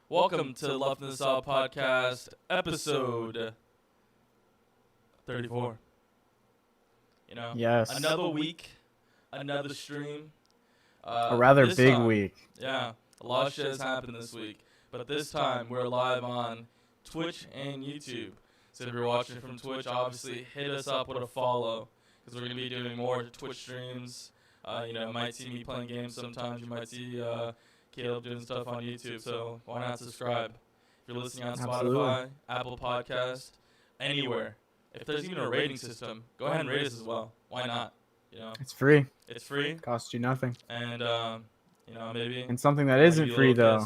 Welcome to Left in the South podcast, episode 34. Yes. Another week, another stream. A rather this big time, week. Yeah, a lot of shit has happened this week. But this time, we're live on Twitch and YouTube. So if you're watching from Twitch, obviously hit us up with a follow, because we're going to be doing more Twitch streams. You might see me playing games sometimes. You might see Caleb doing stuff on YouTube. So why not subscribe? If you're listening on Absolutely. Spotify, Apple Podcast, anywhere. If there's even a rating system, go ahead and rate us as well. Why not? It's free. It's free. Costs you nothing. And maybe. And something that isn't free though.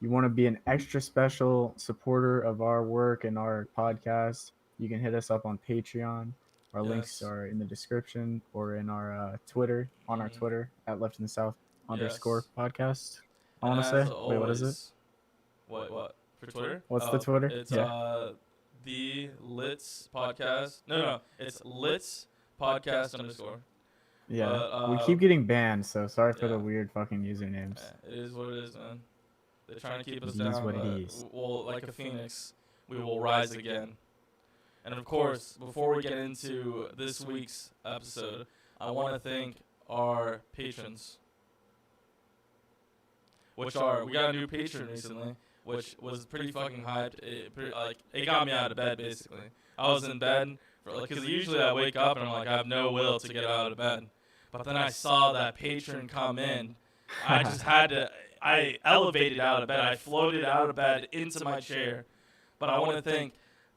You want to be an extra special supporter of our work and our podcast, you can hit us up on Patreon. Our links are in the description or in our Twitter, on our Twitter at Left in the South _ podcast. I want to say. Wait, what is it? What? For Twitter? What's the Twitter? It's the Litz podcast. No. It's Litz podcast _. Yeah. But, we keep getting banned, so sorry for the weird fucking usernames. It is what it is, man. They're trying to keep us It down. is what it is. Well, like a phoenix, we will rise again. And of course, before we get into this week's episode, I want to thank our patrons. We got a new patron recently, which was pretty fucking hyped. It got me out of bed, basically. I was in bed, because usually I wake up and I'm like, I have no will to get out of bed. But then I saw that patron come in. I just had to, I elevated out of bed. I floated out of bed into my chair. But I want to thank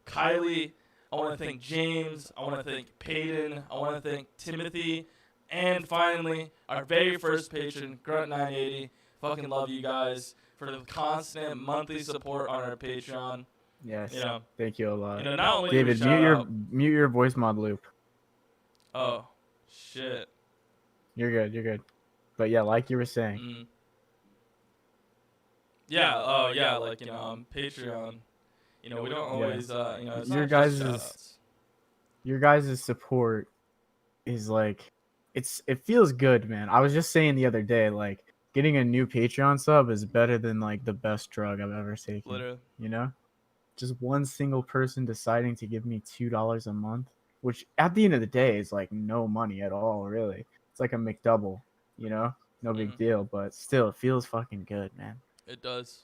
Kylie. I want to thank James. I want to thank Peyton. I want to thank Timothy. And finally, our very first patron, Grunt980. Fucking love you guys for the constant monthly support on our Patreon. Yes. Thank you a lot. Not only David, mute your voice mod loop. Oh, shit. You're good. But yeah, like you were saying. Yeah, on Patreon. We don't always, your guys' support is like, it feels good, man. I was just saying the other day, like, getting a new Patreon sub is better than like the best drug I've ever taken. Literally. Just one single person deciding to give me $2 a month, which at the end of the day is like no money at all, really. It's like a McDouble, no big deal, but still, it feels fucking good, man. It does,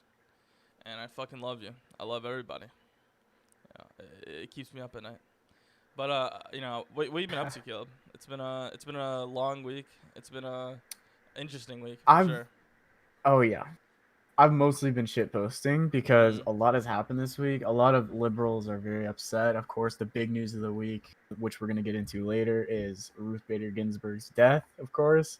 and I fucking love you. I love everybody. It keeps me up at night. But what you been up to, Caleb? It's been a long week. It's been a interesting week. Sure. Oh yeah, I've mostly been shit posting because a lot has happened this week. A lot of liberals are very upset. Of course, the big news of the week, which we're gonna get into later, is Ruth Bader Ginsburg's death. Of course,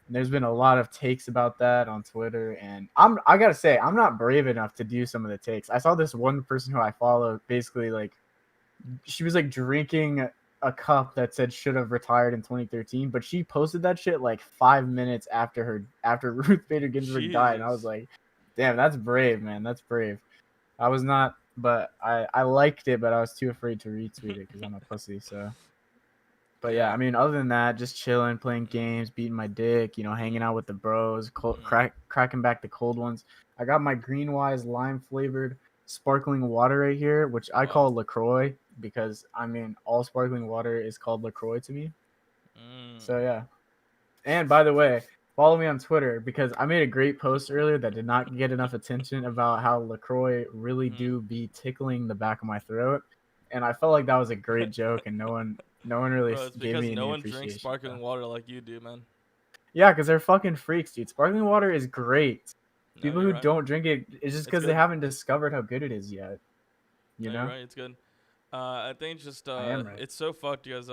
and there's been a lot of takes about that on Twitter, and I gotta say, I'm not brave enough to do some of the takes. I saw this one person who I follow, basically like, she was like drinking a cup that said should have retired in 2013, but she posted that shit like 5 minutes after Ruth Bader Ginsburg died, and I was like, damn, that's brave, man. That's brave. I was not, but I liked it, but I was too afraid to retweet it because I'm a pussy. So, but yeah, I mean, other than that, just chilling, playing games, beating my dick, hanging out with the bros, cracking back the cold ones. I got my Greenwise lime flavored sparkling water right here, which I call LaCroix because all sparkling water is called LaCroix to me. So yeah. And by the way, follow me on Twitter because I made a great post earlier that did not get enough attention about how LaCroix really do be tickling the back of my throat, and I felt like that was a great joke, and no one really gave me any appreciation. No one drinks sparkling water like you do, man. Yeah, because they're fucking freaks, dude. Sparkling water is great. People who don't drink it, it's just because they haven't discovered how good it is yet. You know? You're right, it's good. I think just it's so fucked because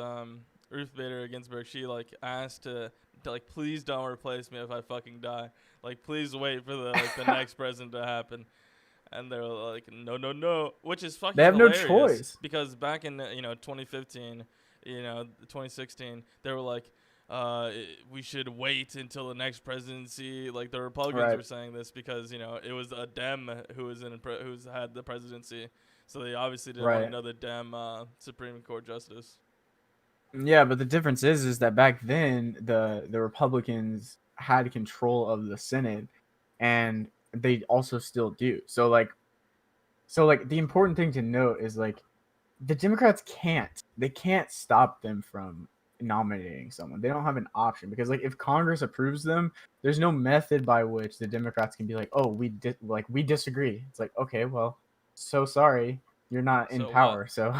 Ruth Bader Ginsburg, she asked to please don't replace me if I fucking die. Please wait for the next president to happen. And they're like, no, which is fucking hilarious. They have no choice. Because back in 2015, 2016, they were like, we should wait until the next presidency. The Republicans were saying this because it was a Dem who's had the presidency, so they obviously didn't want another Dem Supreme Court justice. Yeah, but the difference is that back then the Republicans had control of the Senate, and they also still do. So like the important thing to note is like the Democrats can't stop them from nominating someone. They don't have an option because like if Congress approves them, there's no method by which the Democrats can be like, "Oh, we disagree." It's like, "Okay, well, so sorry. You're not in So what? power." So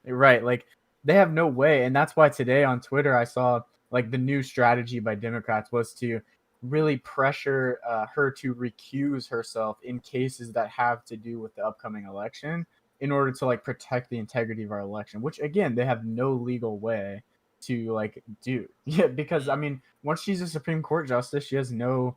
right, like they have no way, and that's why today on Twitter I saw like the new strategy by Democrats was to really pressure her to recuse herself in cases that have to do with the upcoming election in order to like protect the integrity of our election, which again they have no legal way to like do. Yeah, because I Mm. mean, once she's a Supreme Court justice, she has no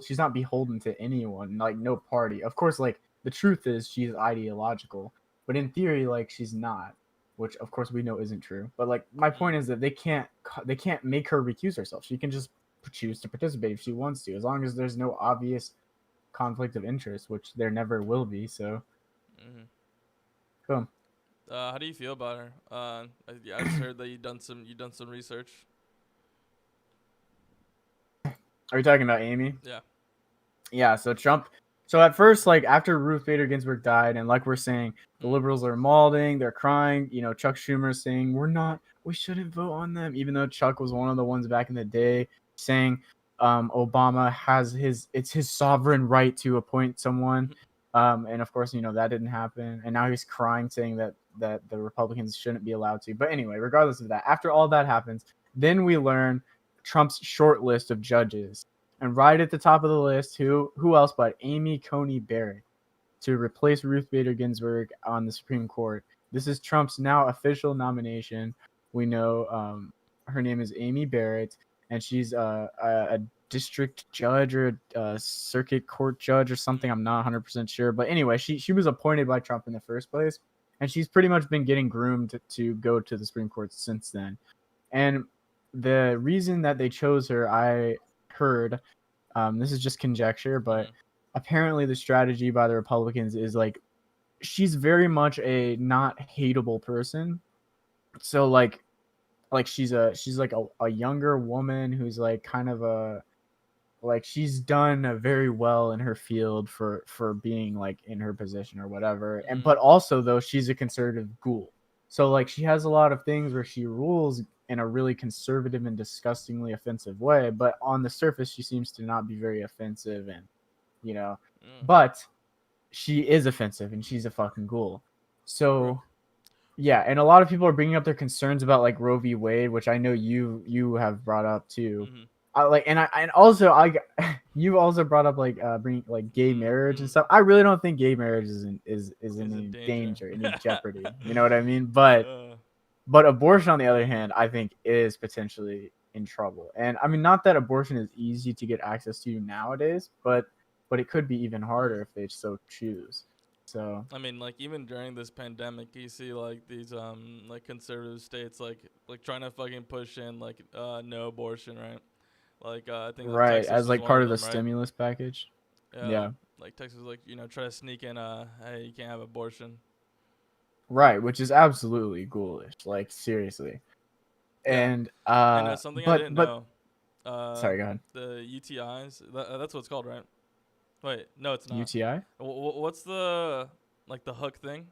she's not beholden to anyone, like no party. Of course, like the truth is she's ideological, but in theory, like she's not, which of course we know isn't true. But like my Mm. point is that they can't make her recuse herself. She can just choose to participate if she wants to, as long as there's no obvious conflict of interest, which there never will be. So Mm. boom. How do you feel about her? Yeah, I just heard that you done some research. Are you talking about Amy? Yeah. Yeah, so Trump. So at first, like after Ruth Bader Ginsburg died, and like we're saying, the Mm. liberals are mauling, they're crying. You know, Chuck Schumer's saying we shouldn't vote on them, even though Chuck was one of the ones back in the day saying Obama it's his sovereign right to appoint someone. And of course, that didn't happen. And now he's crying, saying that the Republicans shouldn't be allowed to. But anyway, regardless of that, after all that happens, then we learn Trump's short list of judges. And right at the top of the list, who else but Amy Coney Barrett to replace Ruth Bader Ginsburg on the Supreme Court. This is Trump's now official nomination. We know her name is Amy Barrett, and she's a district judge or a circuit court judge or something. I'm not 100% sure. But anyway, she was appointed by Trump in the first place, and she's pretty much been getting groomed to go to the Supreme Court since then. And the reason that they chose her, I heard, this is just conjecture, but Mm. apparently the strategy by the Republicans is like she's very much a not hateable person. So like she's like a younger woman who's like kind of a like she's done very well in her field for being like in her position or whatever. And Mm. but also though she's a conservative ghoul. So like she has a lot of things where she rules in a really conservative and disgustingly offensive way, but on the surface she seems to not be very offensive and you know, Mm. but she is offensive and she's a fucking ghoul. Bro. So yeah, and a lot of people are bringing up their concerns about like Roe v. Wade, which I know you have brought up too. Mm. And also you also brought up like bringing like gay Mm. marriage and Mm. stuff. I really don't think gay marriage is in Is in any danger. danger, any jeopardy. You know what I mean? But uh, abortion, on the other hand, I think is potentially in trouble. And I mean, not that abortion is easy to get access to nowadays, but it could be even harder if they so choose. So I mean, like even during this pandemic, you see like these like conservative states like trying to fucking push in like no abortion, right? Like I think like right, Texas as was like one part of of the them, right? stimulus package. Yeah, Yeah. like Texas like try to sneak in hey you can't have abortion. Right, which is absolutely ghoulish, like seriously. Yeah, And and something I didn't but know. Uh, sorry, go ahead. the UTIs. That's what it's called, right? Wait, no, it's not. UTI? What's the like the hook thing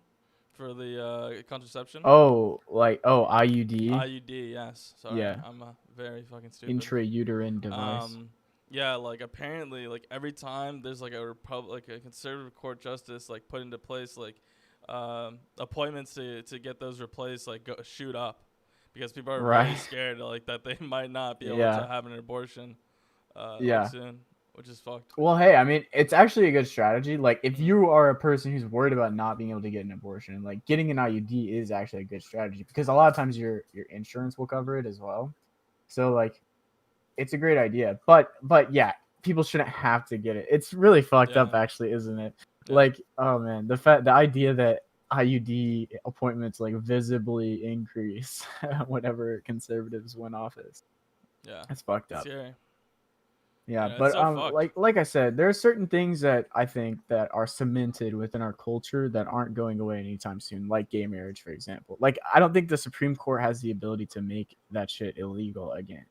for the contraception? Oh, like IUD? IUD. Yes. Sorry, Yeah, I'm very fucking stupid. intrauterine device. Um, yeah, like apparently, like every time there's like a conservative court justice like put into place like appointments to get those replaced like shoot up because people are very Right. scared like that they might not be able to Yeah. have an abortion like Yeah. soon, which is fucked. Well, hey, I mean, it's actually a good strategy. Like, if Mm. you are a person who's worried about not being able to get an abortion, like getting an IUD is actually a good strategy because a lot of times your insurance will cover it as well. So like, it's a great idea. But yeah, people shouldn't have to get it. It's really fucked Yeah, up, actually, isn't it? yeah, Like, oh man, the idea that IUD appointments like visibly increase whenever conservatives win office. yeah. That's fucked It's up. scary. Yeah, It's but so fucked. like I said, there are certain things that I think that are cemented within our culture that aren't going away anytime soon, like gay marriage, for example. Like I don't think the Supreme Court has the ability to make that shit illegal again.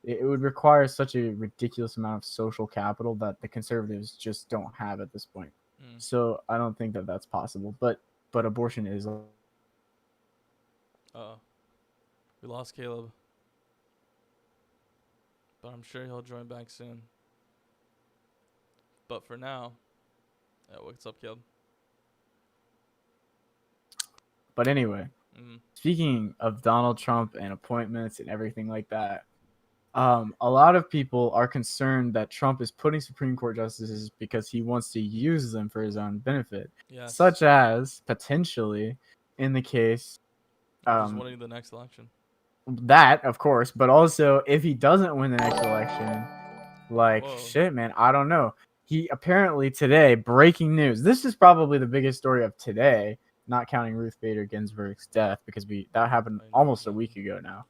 It would require such a ridiculous amount of social capital that the conservatives just don't have at this point. Mm. So I don't think that that's possible. But abortion is. We lost Caleb, but I'm sure he'll join back soon. But for now, what's up, Caleb? But anyway, Mm. speaking of Donald Trump and appointments and everything like that, a lot of people are concerned that Trump is putting Supreme Court justices because he wants to use them for his own benefit, Yes. such as potentially in the case Just winning the next election. that, of course, but also if he doesn't win the next election, like Whoa. shit, man, I don't know. He apparently today, breaking news. This is probably the biggest story of today, not counting Ruth Bader Ginsburg's death because that happened almost a week ago now.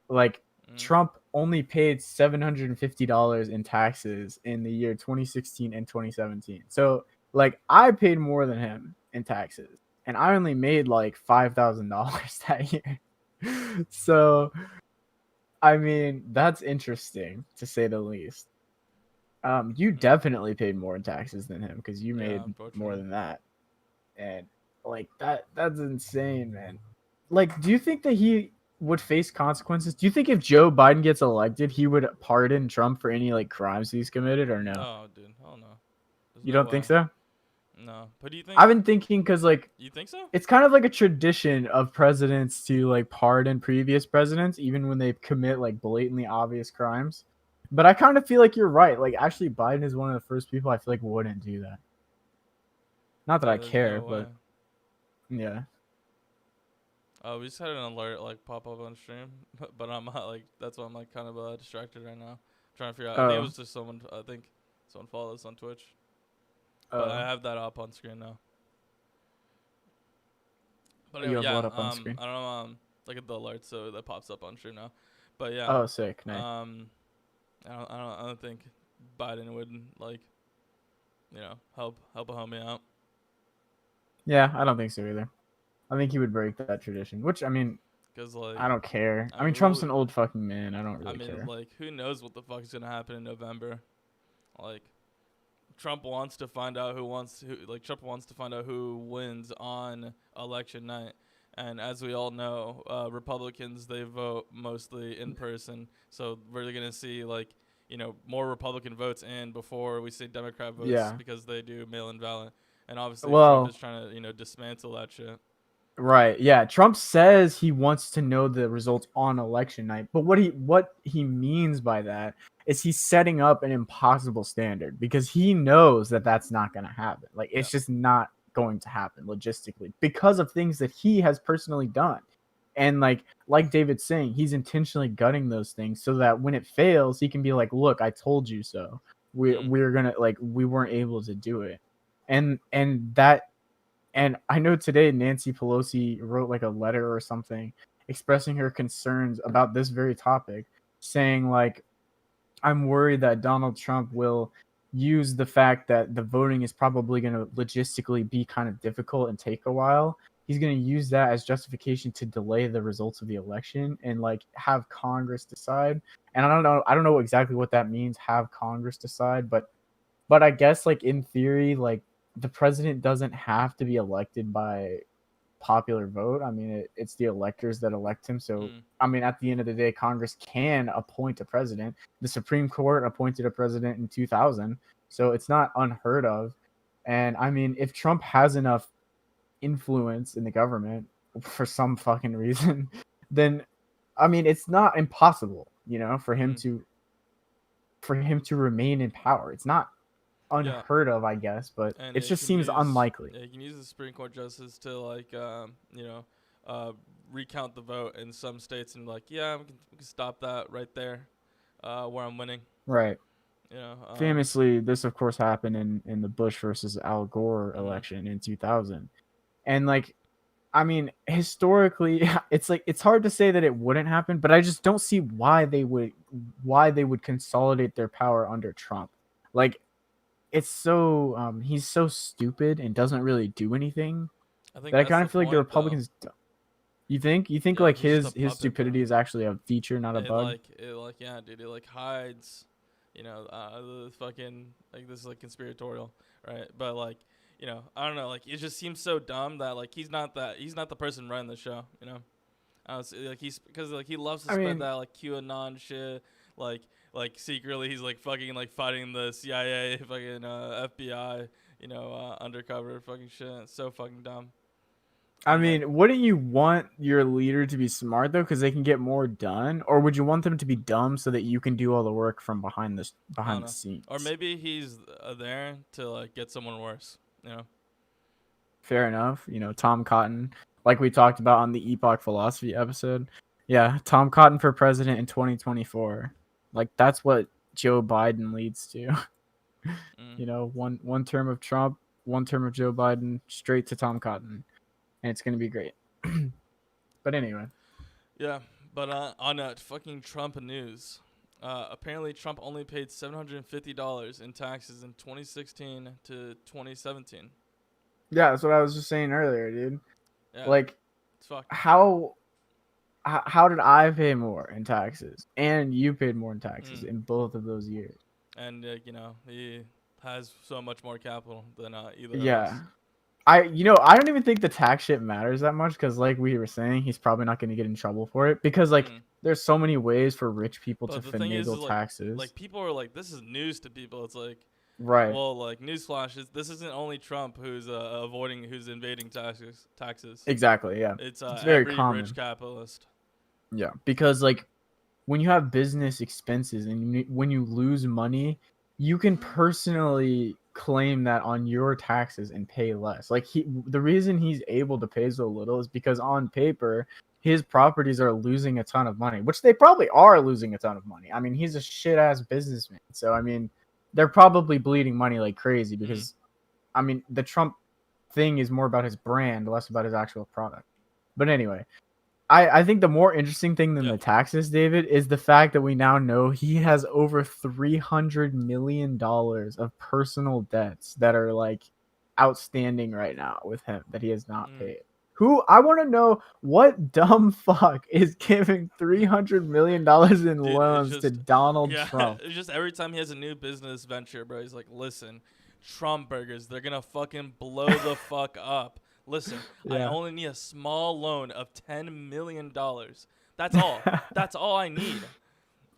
Like Trump only paid $750 in taxes in the year 2016 and 2017. So like I paid more than him in taxes, and I only made like $5,000 that year. So I mean, that's interesting to say the least. You definitely paid more in taxes than him because you made more than that, and like that's insane, man. Like, do you think that he would face consequences? Do you think if Joe Biden gets elected, he would pardon Trump for any like crimes he's committed or no? Oh, dude, hell no. You don't think so? No, but do you think? I've been thinking because like you think so? It's kind of like a tradition of presidents to like pardon previous presidents even when they commit like blatantly obvious crimes. But I kind of feel like you're right. Like actually Biden is one of the first people I feel like wouldn't do that. Not that I care, but yeah. We just had an alert like pop up on stream, but I'm not like that's why I'm like kind of distracted right now, trying to figure out. I think it was just someone. I think someone followed us on Twitch, but I have that up on screen now. But anyway, yeah, up on screen? I don't know. Look at the alert, so that pops up on stream now. But yeah. Oh, sick. Nice. I don't think Biden would like, help a homie out. Yeah, I don't think so either. I think he would break that tradition, which I mean, because like I don't care. I mean, Trump's an old fucking man. I don't really care. Like, who knows what the fuck is gonna happen in November? Like, Trump wants to find out Trump wants to find out who wins on election night. And as we all know, Republicans, they vote mostly in person. So we're going to see, more Republican votes in before we see Democrat votes because they do mail-in ballot. And obviously Trump is trying to, dismantle that shit. Right. Yeah. Trump says he wants to know the results on election night. But what he means by that is he's setting up an impossible standard because he knows that that's not going to happen. Like, it's just not going to happen logistically because of things that he has personally done. And like David's saying, he's intentionally gutting those things so that when it fails, he can be like, look, I told you so. We're going to we weren't able to do it. And I know today Nancy Pelosi wrote like a letter or something expressing her concerns about this very topic, saying like, I'm worried that Donald Trump will use the fact that the voting is probably going to logistically be kind of difficult and take a while. He's going to use that as justification to delay the results of the election and like have Congress decide. And I don't know exactly what that means, have Congress decide, but I guess like in theory, like the president doesn't have to be elected by popular vote. I mean, it's the electors that elect him. So, I mean, at the end of the day, Congress can appoint a president. The Supreme Court appointed a president in 2000. So it's not unheard of. And I mean, if Trump has enough influence in the government for some fucking reason, then I mean, it's not impossible, for him to remain in power. It's not unheard of, I guess, but it just seems unlikely. Yeah, you can use the Supreme Court justice to recount the vote in some states and we can stop that right there, where I'm winning. Right. Famously, this of course happened in the Bush versus Al Gore election in 2000, and like, I mean, historically, it's hard to say that it wouldn't happen, but I just don't see why they would consolidate their power under Trump. Like, it's so he's so stupid and doesn't really do anything. I kind of feel like the Republicans. You think Yeah, like he's just a his puppet, bro. stupidity is actually a feature, not a bug? Yeah, dude, it like hides, the fucking like this is like conspiratorial, right? But like, I don't know, like it just seems so dumb that like he's not the person running the show, like he's because like he loves to I spread mean, that like QAnon shit, like secretly he's like fucking like fighting the CIA, fucking FBI, undercover fucking shit. It's so fucking dumb. And like wouldn't you want your leader to be smart though, because they can get more done, or would you want them to be dumb so that you can do all the work from I don't behind the know, or scenes? maybe he's there to like get someone worse, Fair enough. Tom Cotton, like we talked about on the Epoch Philosophy episode. Yeah, Tom Cotton for president in 2024. Like that's what Joe Biden leads to. Mm. One term of Trump, one term of Joe Biden, straight to Tom Cotton, and it's gonna be great. But anyway, Yeah, but on fucking Trump news, apparently Trump only paid $750 in taxes in 2016 to 2017. yeah, that's what I was just saying earlier, dude. Yeah, Like, it's fucked. how how did I pay more in taxes, and you paid more in taxes Mm. in both of those years? And he has so much more capital than either of Yeah, us. I don't even think the tax shit matters that much because, like we were saying, he's probably not going to get in trouble for it because, like, Mm. there's so many ways for rich people to But the thing is finagle like taxes. people are like, this is news to people. It's like, Right. well, like newsflash is this isn't only Trump who's invading taxes. Taxes. Exactly. Yeah. It's It's very every rich common. capitalist. Yeah, because like when you have business expenses and when you lose money, you can personally claim that on your taxes and pay less. Like the reason he's able to pay so little is because on paper his properties are losing a ton of money, which they probably are losing a ton of money. I mean, he's a shit ass businessman. So I mean, they're probably bleeding money like crazy Mm. because I mean, the Trump thing is more about his brand, less about his actual product. But anyway, I think the more interesting thing than Yeah. the taxes, David, is the fact that we now know he has over $300 million of personal debts that are like outstanding right now with him that he has not Mm. paid. Who I want to know what dumb fuck is giving $300 million in Dude, it's loans to just Donald yeah, Trump? it's just every time he has a new business venture, bro, he's like, listen, Trump burgers, they're gonna fucking blow the fuck up. Listen, I Yeah. only need a small loan of $10 million. That's all. That's all I need.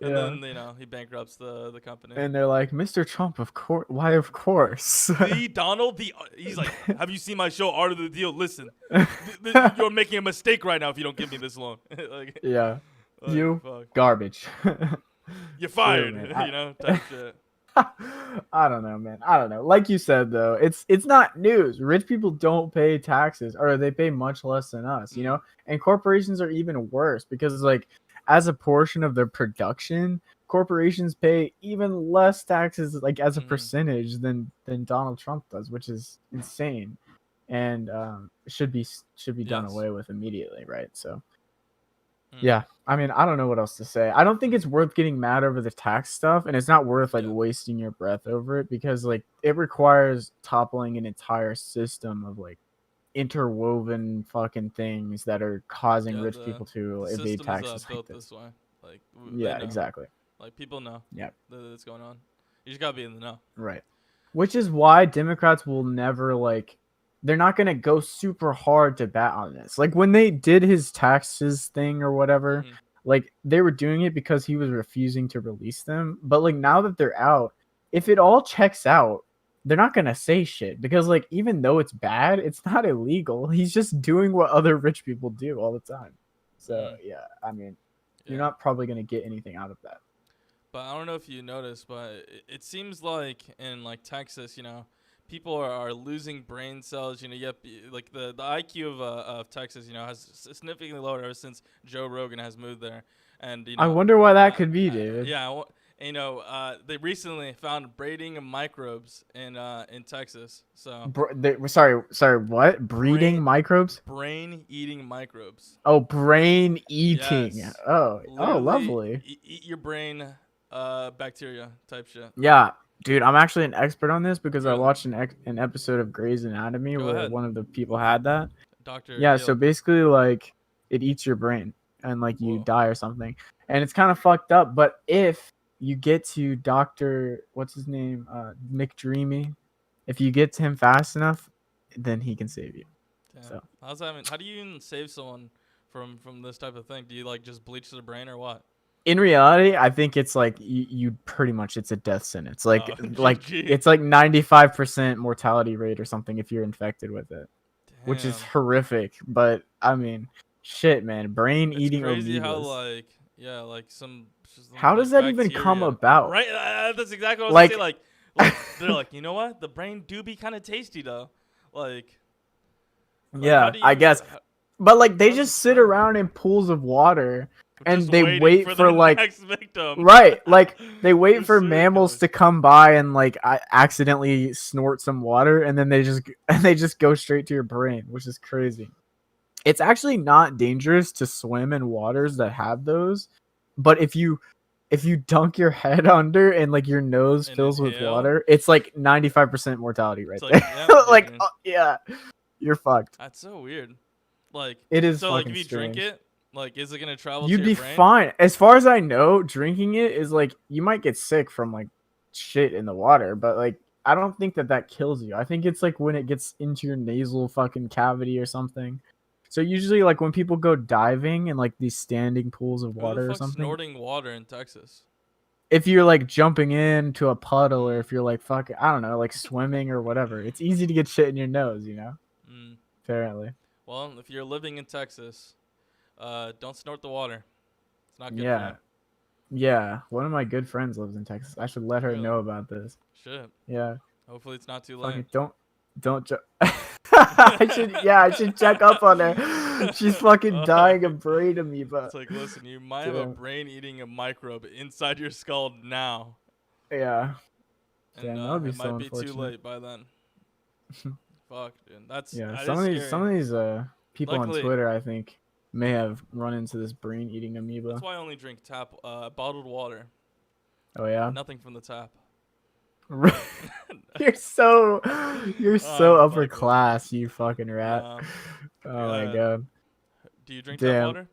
And Yeah. then he bankrupts the company. And they're like, Mr. Trump, of course. Why, of course. See, Donald, he's like, have you seen my show Art of the Deal? Listen, you're making a mistake right now if you don't give me this loan. Yeah. Like You fuck, garbage. you're True, fired. man. Type shit. I don't know, man. I don't know. Like you said though, it's not news. Rich people don't pay taxes or they pay much less than us, Mm. And corporations are even worse because it's like as a portion of their production, corporations pay even less taxes like as a Mm. percentage than Donald Trump does, which is insane. And should be done Yes. away with immediately, right? So Mm. yeah, I mean, I don't know what else to say. I don't think it's worth getting mad over the tax stuff, and it's not worth like Yeah. wasting your breath over it because like it requires toppling an entire system of like interwoven fucking things that are causing Yeah. rich people to The evade system's taxes like built this. this way. Like they Yeah, know. exactly. Like people know Yeah, that it's going on. You just gotta be in the know. right. Which is why Democrats will never like they're not going to go super hard to bat on this. Like when they did his taxes thing or whatever, Mm-hmm. like they were doing it because he was refusing to release them. But like now that they're out, if it all checks out, they're not going to say shit because like even though it's bad, it's not illegal. He's just doing what other rich people do all the time. So, Mm. yeah, I mean, you're Yeah. not probably going to get anything out of that. But I don't know if you noticed, but it seems like in like Texas, people are losing brain cells. Yep, like the IQ of Texas, has significantly lowered ever since Joe Rogan has moved there, and I wonder why that uh, could be, David. yeah, they recently found breeding microbes in Texas. So Sorry, what? Breeding brain microbes? brain eating microbes. Oh, brain eating. Yes, Oh, literally lovely. eat your brain, bacteria type shit. Yeah, dude, I'm actually an expert on this because I Really, watched an episode of Grey's Anatomy go where ahead, one of the people had that. Doctor Yeah, so Gill. basically, like, it eats your brain and like you Whoa. die or something. And it's kind of fucked up. But if you get to Dr. what's his name? McDreamy, if you get to him fast enough, then he can save you. Damn. So How's that? How do you even save someone from this type of thing? Do you like just bleach their brain or what? in reality, I think it's like you pretty much it's a death sentence. Like GG. it's like 95% mortality rate or something if you're infected with it, which is Damn. horrific. But I mean, shit, man, brain It's eating crazy how amoebas. like some How like does that even come bacteria. about? Right? That's exactly what I was Like, gonna say. Like they're like, you know what? The brain do be kind of tasty though. Like how yeah, do I you guess. But like they how's it just sit spread? around in pools of water and Just they waiting wait for for the like next victim. right, like they wait They're for serial mammals killers. to come by and like accidentally snort some water and then they just go straight to your brain, which is crazy. It's actually not dangerous to swim in waters that have those, but if you dunk your head under and like your nose And fills with inhale. water, it's like 95% mortality right It's like, there. yeah, Like dude. yeah, you're fucked. That's so weird. Like It is so like if fucking you drink strange. it, like is it gonna travel to You'd your be brain? fine. As far as I know, drinking it is like you might get sick from like shit in the water, but like I don't think that kills you. I think it's like when it gets into your nasal fucking cavity or something. So usually like when people go diving in like these standing pools of Who the water or fuck's something, snorting water in Texas? if you're like jumping into a puddle or Mm, if you're like fucking I don't know, like swimming or whatever, it's easy to get shit in your nose, you know? mm. Apparently. Well, if you're living in Texas, don't snort the water. It's not good for you. Yeah. Yeah. One of my good friends lives in Texas. I should let her Really? know about this. Shit. Yeah. Hopefully it's not too late. Fucking don't I should check up on her. She's fucking dying of brain amoeba. It's like, listen, you might have a Damn. brain eating a microbe inside your skull now, Yeah. and Damn, that would be it so might be too unfortunate. late by then. Fuck, dude. Yeah, That some is of these scary. people on Luckily, Twitter I think may have run into this brain eating that's amoeba. why I only drink bottled water. Oh yeah. Nothing from the tap. You're so I'm upper fucking. class, you fucking rat. No. Oh my god. Do you drink tap Damn. water?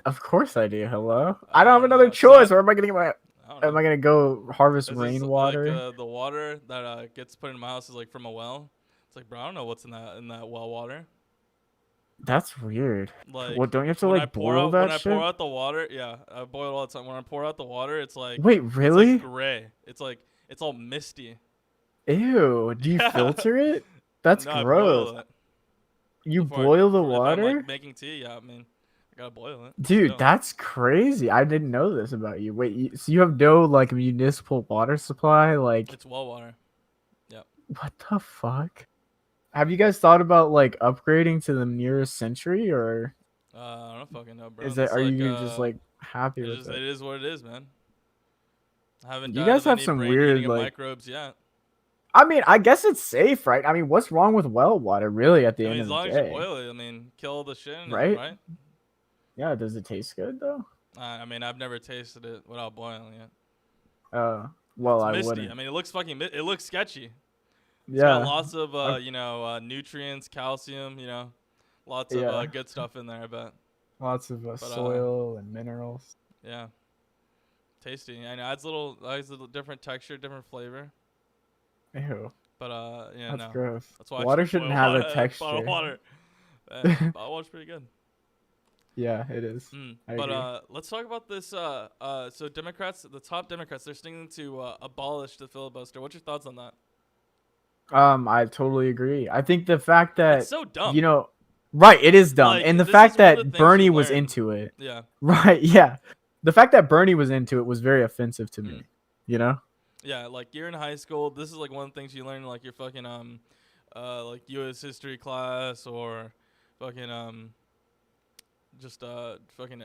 Of course I do. Hello. I don't have another It's not. choice. Where am I gonna get my I don't am know. I gonna go harvest Is this like rainwater? the water that gets put in my house is like from a well? It's like, bro, I don't know what's in that well water. That's weird. Like What, don't you have to like boil when that I pour shit? out the water, yeah, I boil all the time. When I pour out the water, it's like Wait, it's like really? gray. It's all misty. Ew. Do you Yeah. filter it? That's No, I gross. boil it You boil the if I'm like water? making tea. Yeah, I mean, I gotta boil it. Dude, Still, that's crazy. I didn't know this about you. Wait, so you have no like municipal water supply? Like, it's well water. Yeah. what the fuck? Have you guys thought about like upgrading to the nearest century, or I don't fucking know, bro. is it? That's Are like you just like happy with it it? is what it is, man. I haven't You died guys of have any some brain weird eating of like. microbes yet. I mean, I guess it's safe, right? I mean, what's wrong with well water, really? At the I mean, end as of the long as you day, boil it, I mean, kill all the shit in it, right? right? Yeah. Does it taste good though? I mean, I've never tasted it without boiling it. Well, It's I misty. wouldn't. I mean, it looks fucking. It looks sketchy. It's got Yeah. lots of I- nutrients, calcium. Lots of yeah. good stuff in there. I bet. Lots of But soil and minerals. yeah, tasty. And adds a little different texture, different flavor. Ew. But yeah, That's no. gross. That's why I Water drink shouldn't boiled have water, a texture. bottled water. Bottled water's pretty good. Yeah, it is. I But agree. let's talk about this. So Democrats, the top Democrats, they're sticking to abolish the filibuster. What's your thoughts on that? I totally agree. I think the fact that It's so dumb. you know, right, it is dumb, Like, and the this fact is one of the that things Bernie you was learn. into it, Yeah. right? Yeah, the fact that Bernie was into it was very offensive to me. You know? Yeah, like you're in high school. This is like one of the things you learn in like your fucking like U.S. history class or fucking just fucking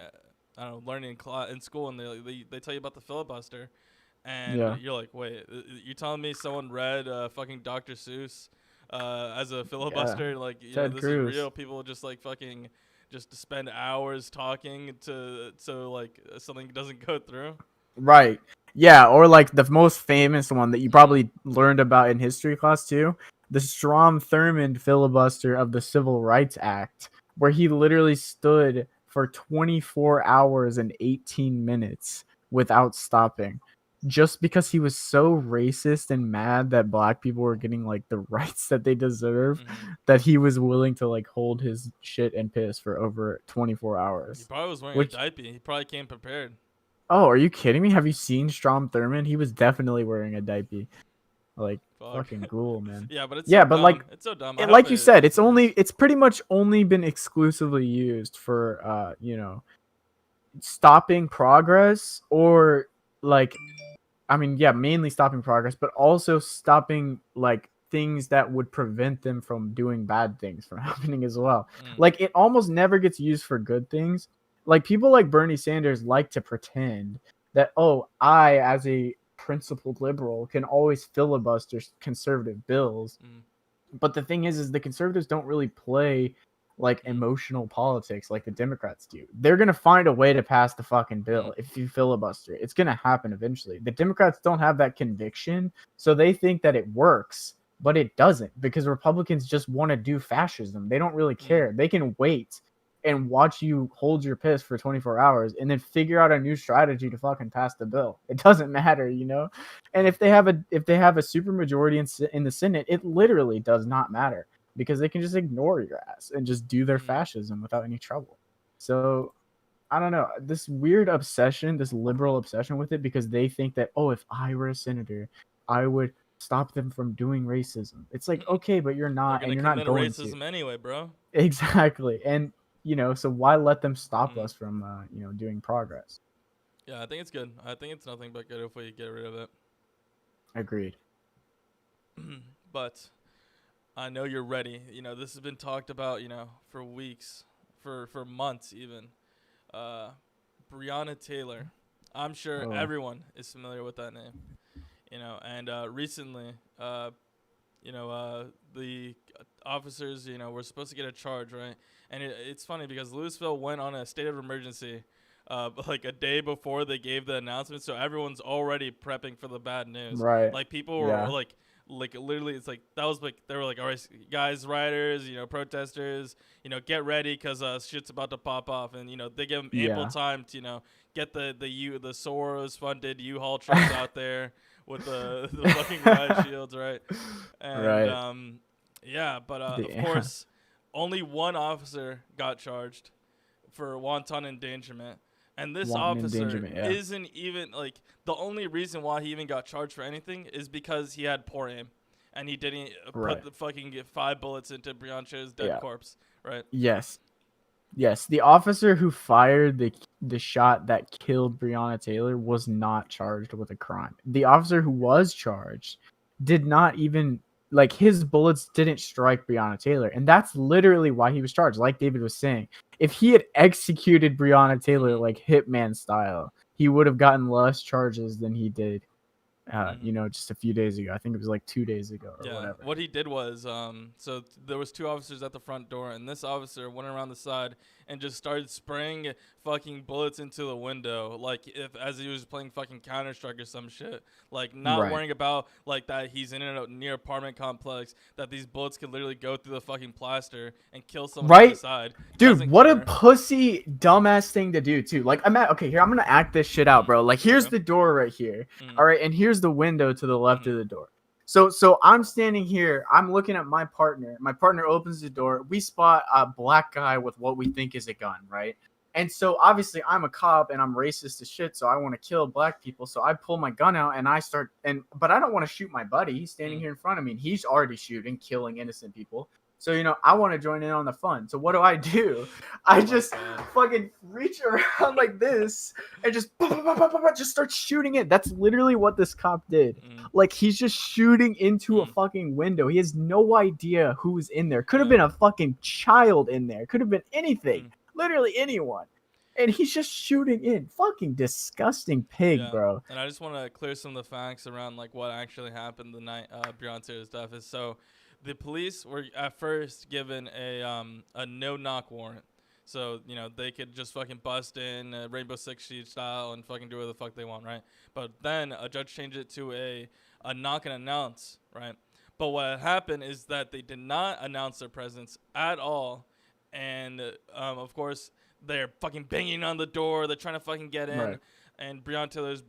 I don't know, learning in school, and they tell you about the filibuster, and Yeah. you're like, wait, you're telling me someone read fucking Dr. Seuss as a filibuster? Like, Ted this Cruz. is real. People just like fucking just spend hours talking so like something doesn't go through. Right. Yeah, or like the most famous one that you probably learned about in history class too, the Strom Thurmond filibuster of the Civil Rights Act, where he literally stood for 24 hours and 18 minutes without stopping, just because he was so racist and mad that black people were getting like the rights that they deserve, Mm-hmm. that he was willing to like hold his shit and piss for over 24 He hours. probably was wearing a Which, diaper. He probably came prepared. oh, are you kidding me? Have you seen Strom Thurmond? He was definitely wearing a diaper. Like, Fuck. fucking ghoul, man. Yeah, but it's so Yeah, but dumb. like, It's so dumb. I it, hope like you it said, disappears. it's pretty much only been exclusively used for stopping progress, or like, I mean, yeah, mainly stopping progress, but also stopping like things that would prevent them from doing bad things from happening as well. Mm. Like, it almost never gets used for good things. Like, people like Bernie Sanders like to pretend that, oh, I, as a principled liberal, can always filibuster conservative bills. Mm. But the thing is the conservatives don't really play like Mm. emotional politics like the Democrats do. They're gonna find a way to pass the fucking Mm. bill if you filibuster it. It's gonna happen eventually. The Democrats don't have that conviction, so they think that it works, but it doesn't, because Republicans just want to do fascism. They don't really Mm. care. They can wait and watch you hold your piss for 24 hours and then figure out a new strategy to fucking pass the bill. It doesn't matter, you know? And if they have a super majority in the Senate, it literally does not matter, because they can just ignore your ass and just do their Mm. fascism without any trouble. So I don't know, this weird obsession, this liberal obsession with it, because they think that, oh, if I were a senator, I would stop them from doing racism. It's like, okay, but you're They're not, and gonna you're not commit a going to. racism anyway, bro. Exactly. And so why let them stop Mm. us from doing progress? Yeah, I think it's good. I think it's nothing but good if we get rid of it. Agreed. But I know you're ready. This has been talked about, for weeks, for months even. Uh, Breonna Taylor. I'm sure Oh, everyone is familiar with that name. And recently, the officers, were supposed to get a charge, right? And it's funny because Louisville went on a state of emergency, like a day before they gave the announcement, so everyone's already prepping for the bad news. right. Like people were Yeah. like literally, it's like that was like they were like, all right, guys, rioters, protesters, get ready because shit's about to pop off, and they give them ample Yeah. time to get the Soros funded U-Haul trucks out there with the fucking riot shields, right? And Right. yeah, but of Yeah. course, only one officer got charged for wanton endangerment. And this Wanton officer endangerment, yeah. isn't even like the only reason why he even got charged for anything is because he had poor aim, and he didn't Right. put the fucking 5 bullets into Breonna Taylor's dead Yeah. corpse, right? Yes. Yes. The officer who fired the shot that killed Breonna Taylor was not charged with a crime. The officer who was charged did not even, like, his bullets didn't strike Breonna Taylor, and that's literally why he was charged. Like David was saying, if he had executed Breonna Taylor Mm-hmm. like Hitman style, he would have gotten less charges than he did Mm-hmm. just a few days ago. I think it was like 2 days ago or Yeah, whatever. what he did was, so there was 2 officers at the front door, and this officer went around the side and just started spraying fucking bullets into the window, like if as he was playing fucking Counter Strike or some shit, like not Right. worrying about like that he's in a near apartment complex, that these bullets could literally go through the fucking plaster and kill someone from the Right? side. Dude, Doesn't what a care. pussy dumbass thing to do too. Like, okay, here, I'm gonna act this shit out, bro. Like, here's Okay. the door right here. Mm-hmm. All right, and here's the window to the left Mm-hmm. of the door. So I'm standing here, I'm looking at my partner. My partner opens the door. We spot a black guy with what we think is a gun, right? And so obviously I'm a cop and I'm racist as shit, so I want to kill black people. So I pull my gun out and but I don't want to shoot my buddy. He's standing here in front of me and he's already shooting, killing innocent people. So, I want to join in on the fun. So what do? I just fucking reach around like this and just start shooting it. That's literally what this cop did. Mm-hmm. Like, he's just shooting into a fucking window. He has no idea who's in there. Could have Yeah. been a fucking child in there. Could have been anything. Literally anyone. And he's just shooting in. Fucking disgusting pig, Yeah. bro. And I just want to clear some of the facts around like what actually happened the night Breonna Taylor's death is. So the police were at first given a no-knock warrant. So, they could just fucking bust in Rainbow Six Siege style and fucking do whatever the fuck they want, right? But then a judge changed it to a knock and announce, right? But what happened is that they did not announce their presence at all. and of course they're fucking banging on the door. They're trying to fucking get in, Right. and Breonna Taylor's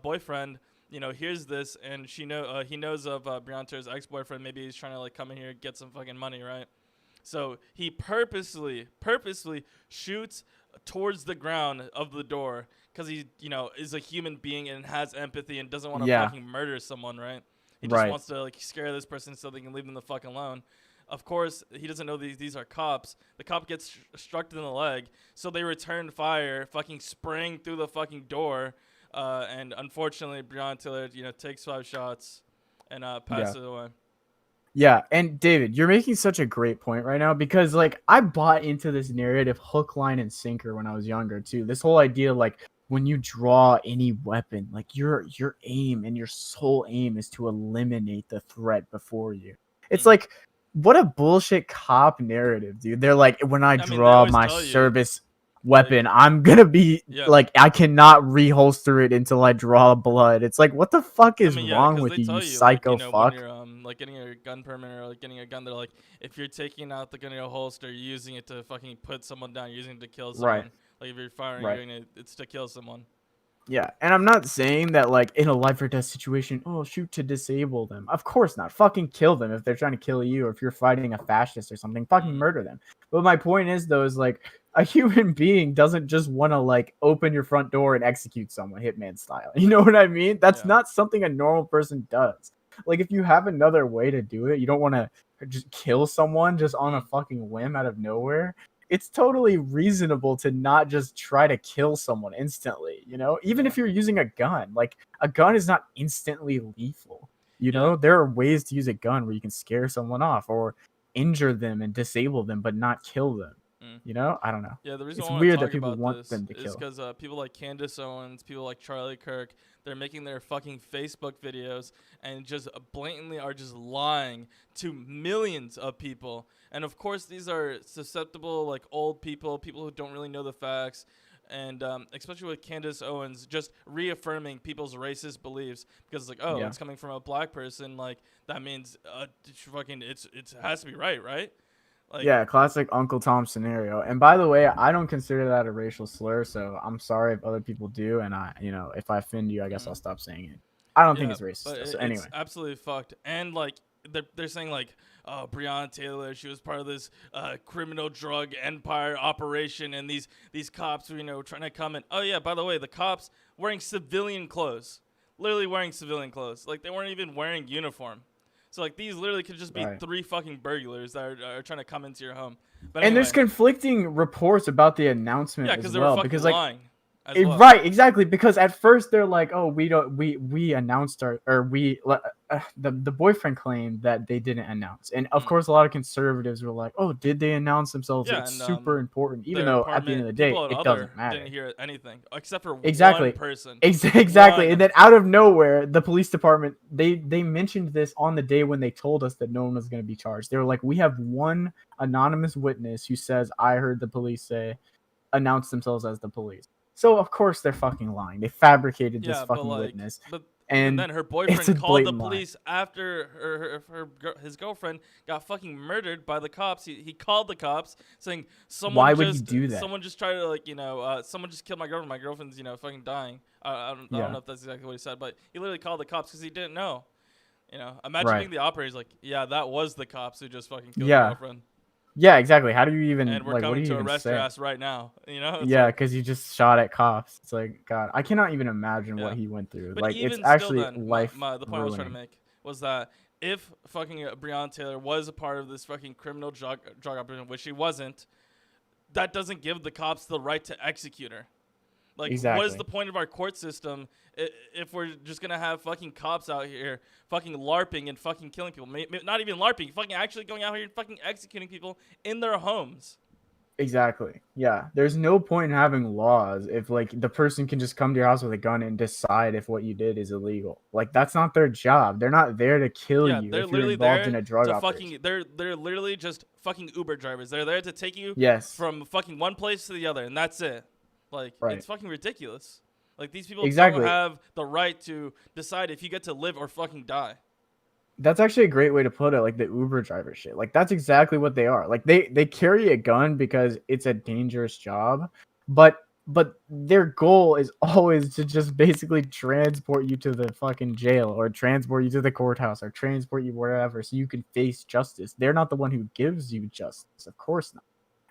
boyfriend, hears this, and he knows of Breonna Taylor's ex-boyfriend. Maybe he's trying to like come in here and get some fucking money, right? So he purposely shoots towards the ground of the door because he, is a human being and has empathy and doesn't want to Yeah. fucking murder someone, right? He just Right. wants to like scare this person so they can leave them the fuck alone. Of course, he doesn't know these are cops. The cop gets struck in the leg, so they return fire, fucking spraying through the fucking door, and unfortunately, Breonna Taylor, takes 5 shots and passes away. Yeah, and David, you're making such a great point right now because like I bought into this narrative hook, line, and sinker when I was younger too. This whole idea like when you draw any weapon, like your aim and your sole aim is to eliminate the threat before you. It's like what a bullshit cop narrative, dude. They're like when I they draw always my tell you, service weapon, I'm gonna be like I cannot reholster it until I draw blood. It's like what the fuck is wrong with they you, tell you you, psycho when fuck? you're like getting a gun permit or like getting a gun, they're like, if you're taking out the gun in your holster, you're using it to fucking put someone down, you're using it to kill someone. Right. Like if you're firing, it's to kill someone. Yeah, and I'm not saying that like in a life or death situation, oh shoot to disable them. Of course not. Fucking kill them if they're trying to kill you, or if you're fighting a fascist or something, fucking murder them. But my point is though, is like a human being doesn't just want to like open your front door and execute someone Hitman style. You know what I mean? That's not something a normal person does. Like if you have another way to do it, you don't want to just kill someone just on a fucking whim out of nowhere. It's totally reasonable to not just try to kill someone instantly, even if you're using a gun. Like a gun is not instantly lethal. There are ways to use a gun where you can scare someone off or injure them and disable them, but not kill them. I don't know. Yeah, the reason It's I want weird to that talk people about want this them to is kill. because people like Candace Owens, people like Charlie Kirk, they're making their fucking Facebook videos and just blatantly are just lying to millions of people. And of course, these are susceptible, like old people who don't really know the facts. And especially with Candace Owens, just reaffirming people's racist beliefs because it's like, it's coming from a black person, like that means it has to be right? Like, yeah, classic Uncle Tom scenario. And by the way, I don't consider that a racial slur, so I'm sorry if other people do. And if I offend you, I guess I'll stop saying it. I don't think it's racist. But so anyway, it's absolutely fucked. And like they're saying like, oh, Breonna Taylor, she was part of this criminal drug empire operation, and these cops were trying to come in. Oh yeah, by the way, the cops wearing civilian clothes, literally wearing civilian clothes. Like they weren't even wearing uniform. So like these literally could just be 3 fucking burglars that are trying to come into your home. But anyway, and there's conflicting reports about the announcement as they well were because lying. Right, exactly. Because at first they're like, "Oh, we announced the boyfriend claimed that they didn't announce," and of course, a lot of conservatives were like, "Oh, did they announce themselves? Yeah, it's super important." Even though at the end of the day, people it doesn't matter. Didn't hear anything except for one person. Exactly, and then out of nowhere, the police department they mentioned this on the day when they told us that no one was going to be charged. They were like, "We have one anonymous witness who says I heard the police announce themselves as the police." So of course they're fucking lying. They fabricated this fucking witness. But and then her boyfriend called the police after his girlfriend got fucking murdered by the cops. He called the cops saying Why would he do that? Someone just tried to someone just killed my girlfriend. My girlfriend's fucking dying. I don't know if that's exactly what he said, but he literally called the cops because he didn't know. Imagine being the operator's like, yeah, that was the cops who just fucking killed my girlfriend. Yeah, exactly. How do you even and we're like? Coming what do you to arrest say? your ass right now? Yeah, because you just shot at cops. It's like God, I cannot even imagine what he went through. But like even it's actually then, life. The point I was trying to make was that if fucking Breonna Taylor was a part of this fucking criminal drug operation, which she wasn't, that doesn't give the cops the right to execute her. Like, what is the point of our court system if we're just going to have fucking cops out here fucking LARPing and fucking killing people? Not even LARPing, fucking actually going out here and fucking executing people in their homes. Exactly. Yeah. There's no point in having laws if like the person can just come to your house with a gun and decide if what you did is illegal. Like that's not their job. They're not there to kill you if you're involved in a drug operation. They're literally just fucking Uber drivers. They're there to take you from fucking one place to the other, and that's it. Like, it's fucking ridiculous. Like, these people don't have the right to decide if you get to live or fucking die. That's actually a great way to put it, like the Uber driver shit. Like that's exactly what they are. Like they carry a gun because it's a dangerous job, but their goal is always to just basically transport you to the fucking jail or transport you to the courthouse or transport you wherever so you can face justice. They're not the one who gives you justice. Of course not.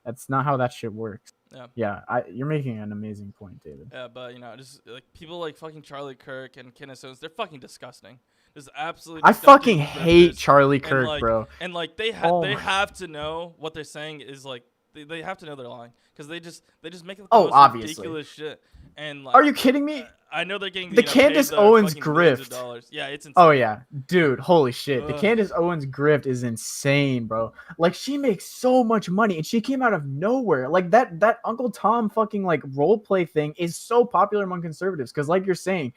That's not how that shit works. Yeah. Yeah, you're making an amazing point, David. Yeah, but you know, just like people like fucking Charlie Kirk and Kenneth Jones, they're fucking disgusting. Just absolutely I disgusting fucking hate grifters. Charlie And Kirk, bro. like Oh they my. have to know what they're saying is like they have to know they're lying because they just make like, the Oh, most obviously. ridiculous shit. And Are like you kidding me? I know they're getting The paid Candace the Owens fucking millions of grift. dollars. Yeah, it's insane. Oh yeah, dude, holy shit. The Ugh. Candace Owens grift is insane, bro. Like she makes so much money and she came out of nowhere. Like that Uncle Tom fucking like role play thing is so popular among conservatives cuz like you're saying,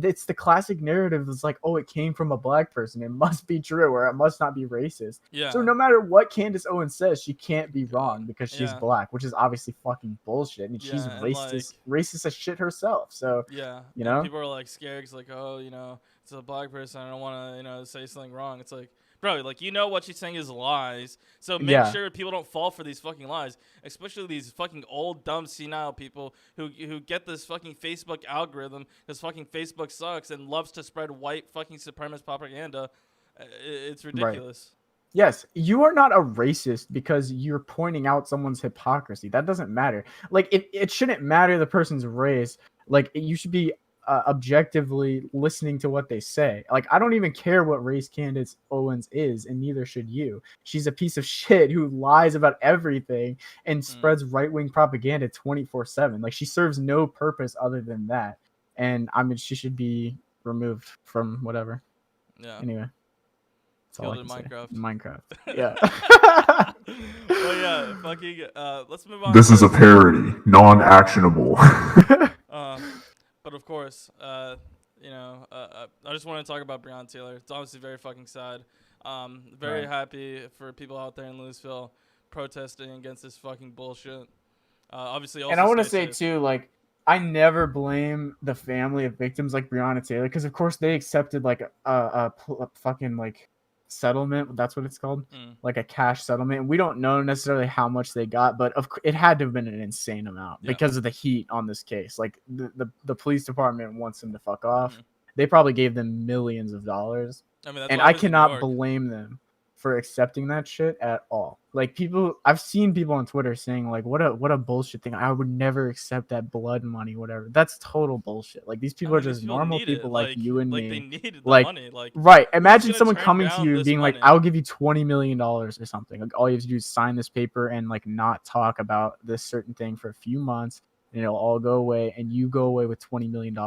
it's the classic narrative that's like, oh, it came from a black person. It must be true or it must not be racist. Yeah. So no matter what Candace Owens says, she can't be wrong because she's Yeah. black, which is obviously fucking bullshit. And Yeah, she's and, racist as shit herself. So yeah, you and know, people are like scared 'cause like, oh, you know, it's a black person. I don't want to, you know, say something wrong. It's like, bro, like you know what she's saying is lies. So make yeah. sure people don't fall for these fucking lies, especially these fucking old dumb senile people who get this fucking Facebook algorithm because fucking Facebook sucks and loves to spread white fucking supremacist propaganda. It's ridiculous. Yes, you are not a racist because you're pointing out someone's hypocrisy. That doesn't matter. Like, it shouldn't matter the person's race. Like, you should be objectively listening to what they say. Like, I don't even care what race Candace Owens is, and neither should you. She's a piece of shit who lies about everything and spreads right-wing propaganda 24/7. Like, she serves no purpose other than that. And, I mean, she should be removed from whatever. Yeah. Anyway. That's all I Killed can in say. Minecraft. Minecraft. Yeah. Well, yeah, fucking. Let's move on. This is a parody, non-actionable. But of course, you know, I just want to talk about Breonna Taylor. It's obviously very fucking sad. Very happy for people out there in Louisville protesting against this fucking bullshit. Obviously, also And I want to stay say safe. too, like, I never blame the family of victims like Breonna Taylor because, of course, they accepted like a fucking like settlement. That's what it's called, like a cash settlement. And we don't know necessarily how much they got, but it had to have been an insane amount because of the heat on this case. Like the police department wants them to fuck off. They probably gave them millions of dollars. I mean, that's And why I was in New cannot York. blame them for accepting that shit at all. Like I've seen people on Twitter saying like, what a bullshit thing. I would never accept that blood money, whatever. That's total bullshit. Like these people I are mean, just these people normal need people it. like you and like me. they needed the Like, money. Like, right. who's Imagine gonna someone turn coming to down you this being like, money? I'll give you $20 million or something. Like all you have to do is sign this paper and like not talk about this certain thing for a few months and it'll all go away and you go away with $20 million.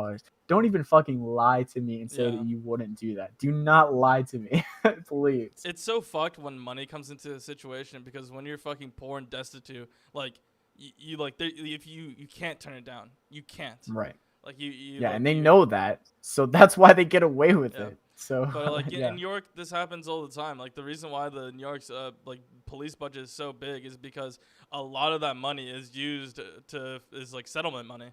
Don't even fucking lie to me and say that you wouldn't do that. Do not lie to me, please. It's so fucked when money comes into a situation because when you're fucking poor and destitute, like you like if you can't turn it down, you can't. Right. Like you Yeah, like, and they know that, so that's why they get away with it. So, but like in New York, this happens all the time. Like the reason why the New York's like police budget is so big is because a lot of that money is used is like settlement money.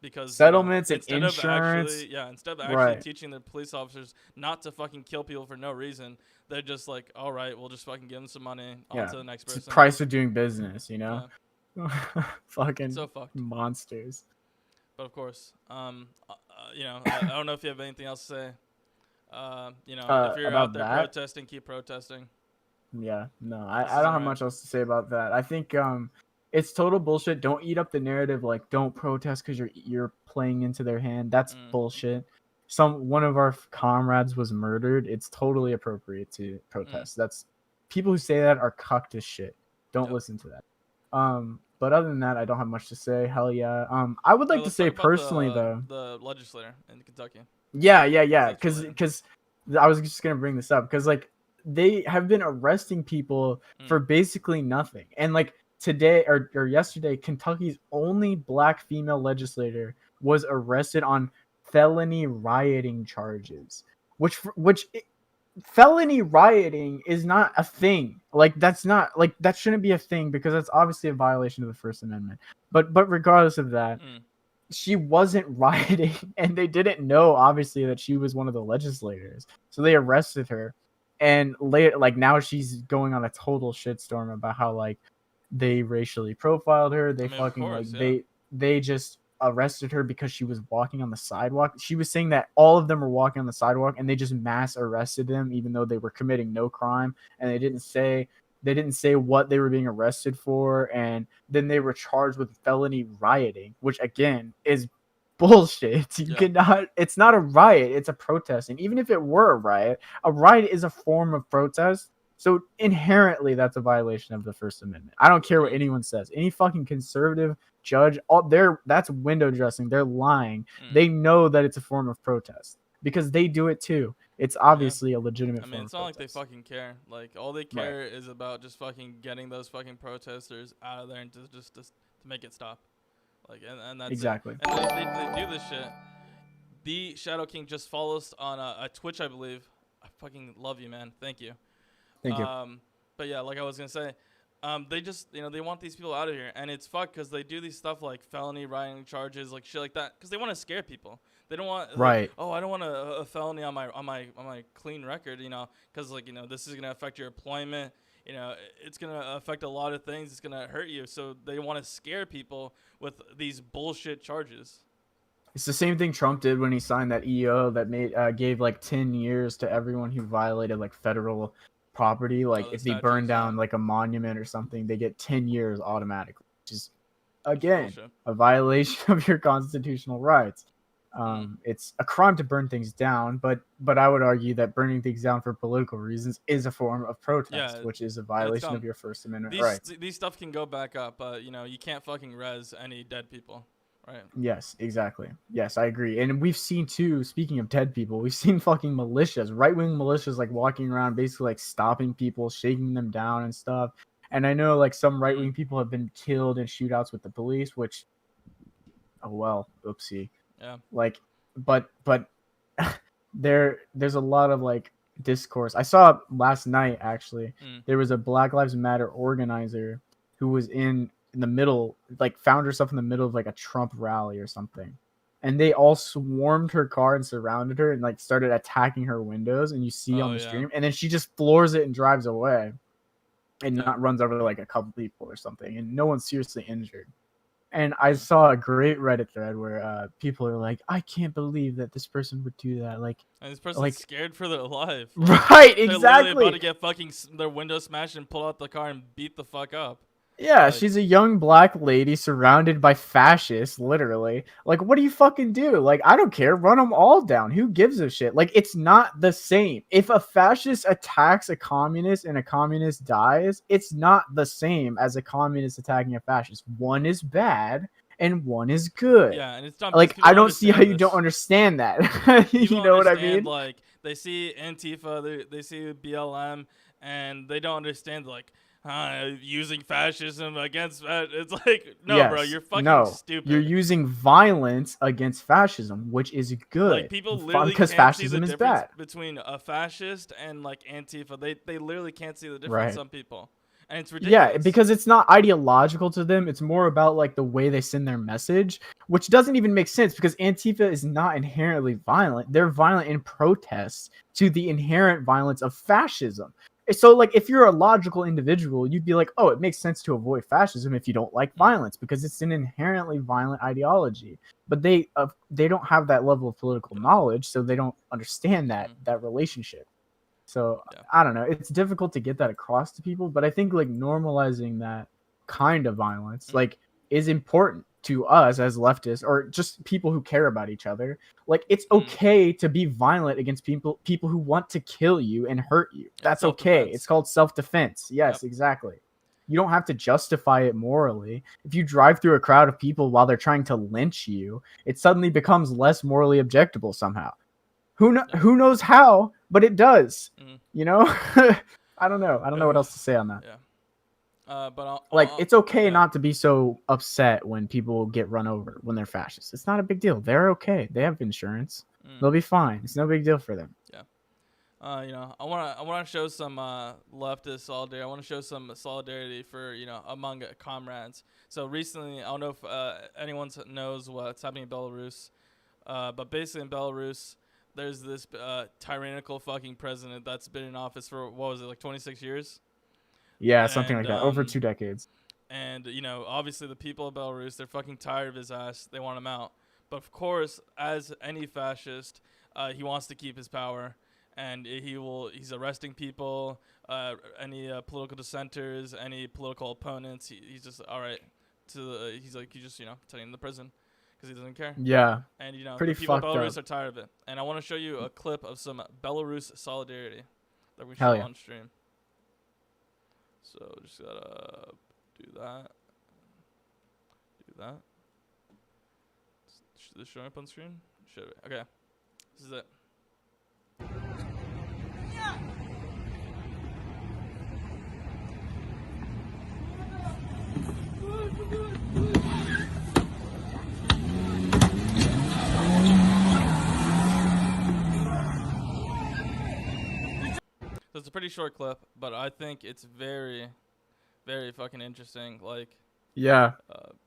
Because settlements you know, and insurance. Instead of actually teaching the police officers not to fucking kill people for no reason, they're just like, all right, we'll just fucking give them some money on to the next person. It's the price of doing business, you know. Fucking so fucked. Monsters. But of course, you know, I don't know if you have anything else to say. You know, if you're out there protesting, keep protesting. Yeah, no, I don't have much else to say about that. I think it's total bullshit. Don't eat up the narrative. Like, don't protest because you're playing into their hand. That's bullshit. One of our comrades was murdered. It's totally appropriate to protest. That's people who say that are cucked as shit. Don't listen to that. But other than that, I don't have much to say. Hell yeah. I would like to say personally though, the legislator in Kentucky. Yeah. Because I was just gonna bring this up because like they have been arresting people for basically nothing, and like today or yesterday, Kentucky's only black female legislator was arrested on felony rioting charges, which felony rioting is not a thing. Like that's not like that shouldn't be a thing because that's obviously a violation of the First Amendment. But regardless of that, she wasn't rioting, and they didn't know obviously that she was one of the legislators. So they arrested her, and later, like now she's going on a total shitstorm about how like they racially profiled her. They I mean, of fucking course, like yeah. they just arrested her because she was walking on the sidewalk. She was saying that all of them were walking on the sidewalk, and they just mass arrested them even though they were committing no crime, and they didn't say what they were being arrested for, and then they were charged with felony rioting, which again is bullshit. You Yeah. cannot. It's not a riot. It's a protest, and even if it were a riot is a form of protest. So inherently, that's a violation of the First Amendment. I don't care what anyone says. Any fucking conservative judge, that's window dressing. They're lying. They know that it's a form of protest because they do it too. It's obviously a legitimate I mean, form it's of not like protest. they fucking care. Like, all they care is about just fucking getting those fucking protesters out of there and to make it stop. Like, and that's Exactly. it. And they do this shit. The Shadow King just follows on a Twitch, I believe. I fucking love you, man. Thank you. Thank you. But yeah, like I was gonna say, they just, they want these people out of here, and it's fucked because they do these stuff like felony rioting charges, like shit like that, because they want to scare people. They don't want Right. oh, I don't want a felony on my clean record, because like this is gonna affect your employment. It's gonna affect a lot of things. It's gonna hurt you. So they want to scare people with these bullshit charges. It's the same thing Trump did when he signed that EO that gave like 10 years to everyone who violated like federal property. Like if they burn down like a monument or something, they get 10 years automatically, which is again a violation of your constitutional rights. It's a crime to burn things down, but I would argue that burning things down for political reasons is a form of protest, which is a violation of your First Amendment rights. These stuff can go back up, but you can't fucking res any dead people. Right. Yes, exactly. Yes, I agree. And we've seen too, speaking of dead people, we've seen fucking militias, right-wing militias like walking around basically like stopping people, shaking them down and stuff. And I know like some right-wing people have been killed in shootouts with the police, which, oh well, oopsie. Yeah. Like, but there's a lot of like discourse. I saw last night actually. There was a Black Lives Matter organizer who was in the middle, like found herself in the middle of like a Trump rally or something, and they all swarmed her car and surrounded her and like started attacking her windows, and you see on the stream, and then she just floors it and drives away and not runs over like a couple people or something, and no one's seriously injured. And I saw a great Reddit thread where people are like, I can't believe that this person would do that. Like, and this person's scared for their life. Right, exactly. They're literally about to get fucking their window smashed and pull out the car and beat the fuck up. Yeah, she's a young black lady surrounded by fascists, literally. Like, what do you fucking do? Like, I don't care. Run them all down. Who gives a shit? Like, it's not the same. If a fascist attacks a communist and a communist dies, it's not the same as a communist attacking a fascist. One is bad and one is good. Yeah, and it's dumb. Like, I don't see how you don't understand that. You know what I mean? Like, they see Antifa, they see BLM, and they don't understand, like, using fascism against it's like bro, you're fucking stupid. You're using violence against fascism, which is good. Like, people literally because fascism is bad. Between a fascist and like Antifa, they literally can't see the difference. Right. Some people, and it's ridiculous. Yeah, because it's not ideological to them. It's more about like the way they send their message, which doesn't even make sense because Antifa is not inherently violent. They're violent in protest to the inherent violence of fascism. So, like, if you're a logical individual, you'd be like, oh, it makes sense to avoid fascism if you don't like violence because it's an inherently violent ideology. But they don't have that level of political knowledge, so they don't understand that relationship. So, I don't know. It's difficult to get that across to people, but I think, like, normalizing that kind of violence, like, is important to us as leftists or just people who care about each other. Like, it's okay to be violent against people who want to kill you and hurt you. That's okay. It's called self-defense. Yes, exactly. You don't have to justify it morally. If you drive through a crowd of people while they're trying to lynch you, it suddenly becomes less morally objectable somehow. Who knows how, but it does. You know? I don't know. I don't know what else to say on that. Yeah. It's okay not to be so upset when people get run over when they're fascists. It's not a big deal. They're okay. They have insurance. They'll be fine. It's no big deal for them. Yeah. I wanna show some leftist solidarity. I want to show some solidarity for among comrades. So recently, I don't know if anyone knows what's happening in Belarus, but basically in Belarus, there's this tyrannical fucking president that's been in office for what was it, like 26 years? Yeah, something And like that. Over 2 decades. and obviously the people of Belarus, they're fucking tired of his ass. They want him out. But of course, as any fascist, he wants to keep his power, and he's arresting people, any political dissenters, any political opponents. He's just all right. He's just taking them to prison because he doesn't care. Yeah, And pretty the people of fucked Belarus up. are tired of it. And I want to show you a clip of some Belarus solidarity that we Hell show yeah. on stream. So just gotta do that. Do that. Is this showing up on screen? Should it? Okay. This is it. So it's a pretty short clip, but I think it's very, very fucking interesting. Like, Yeah,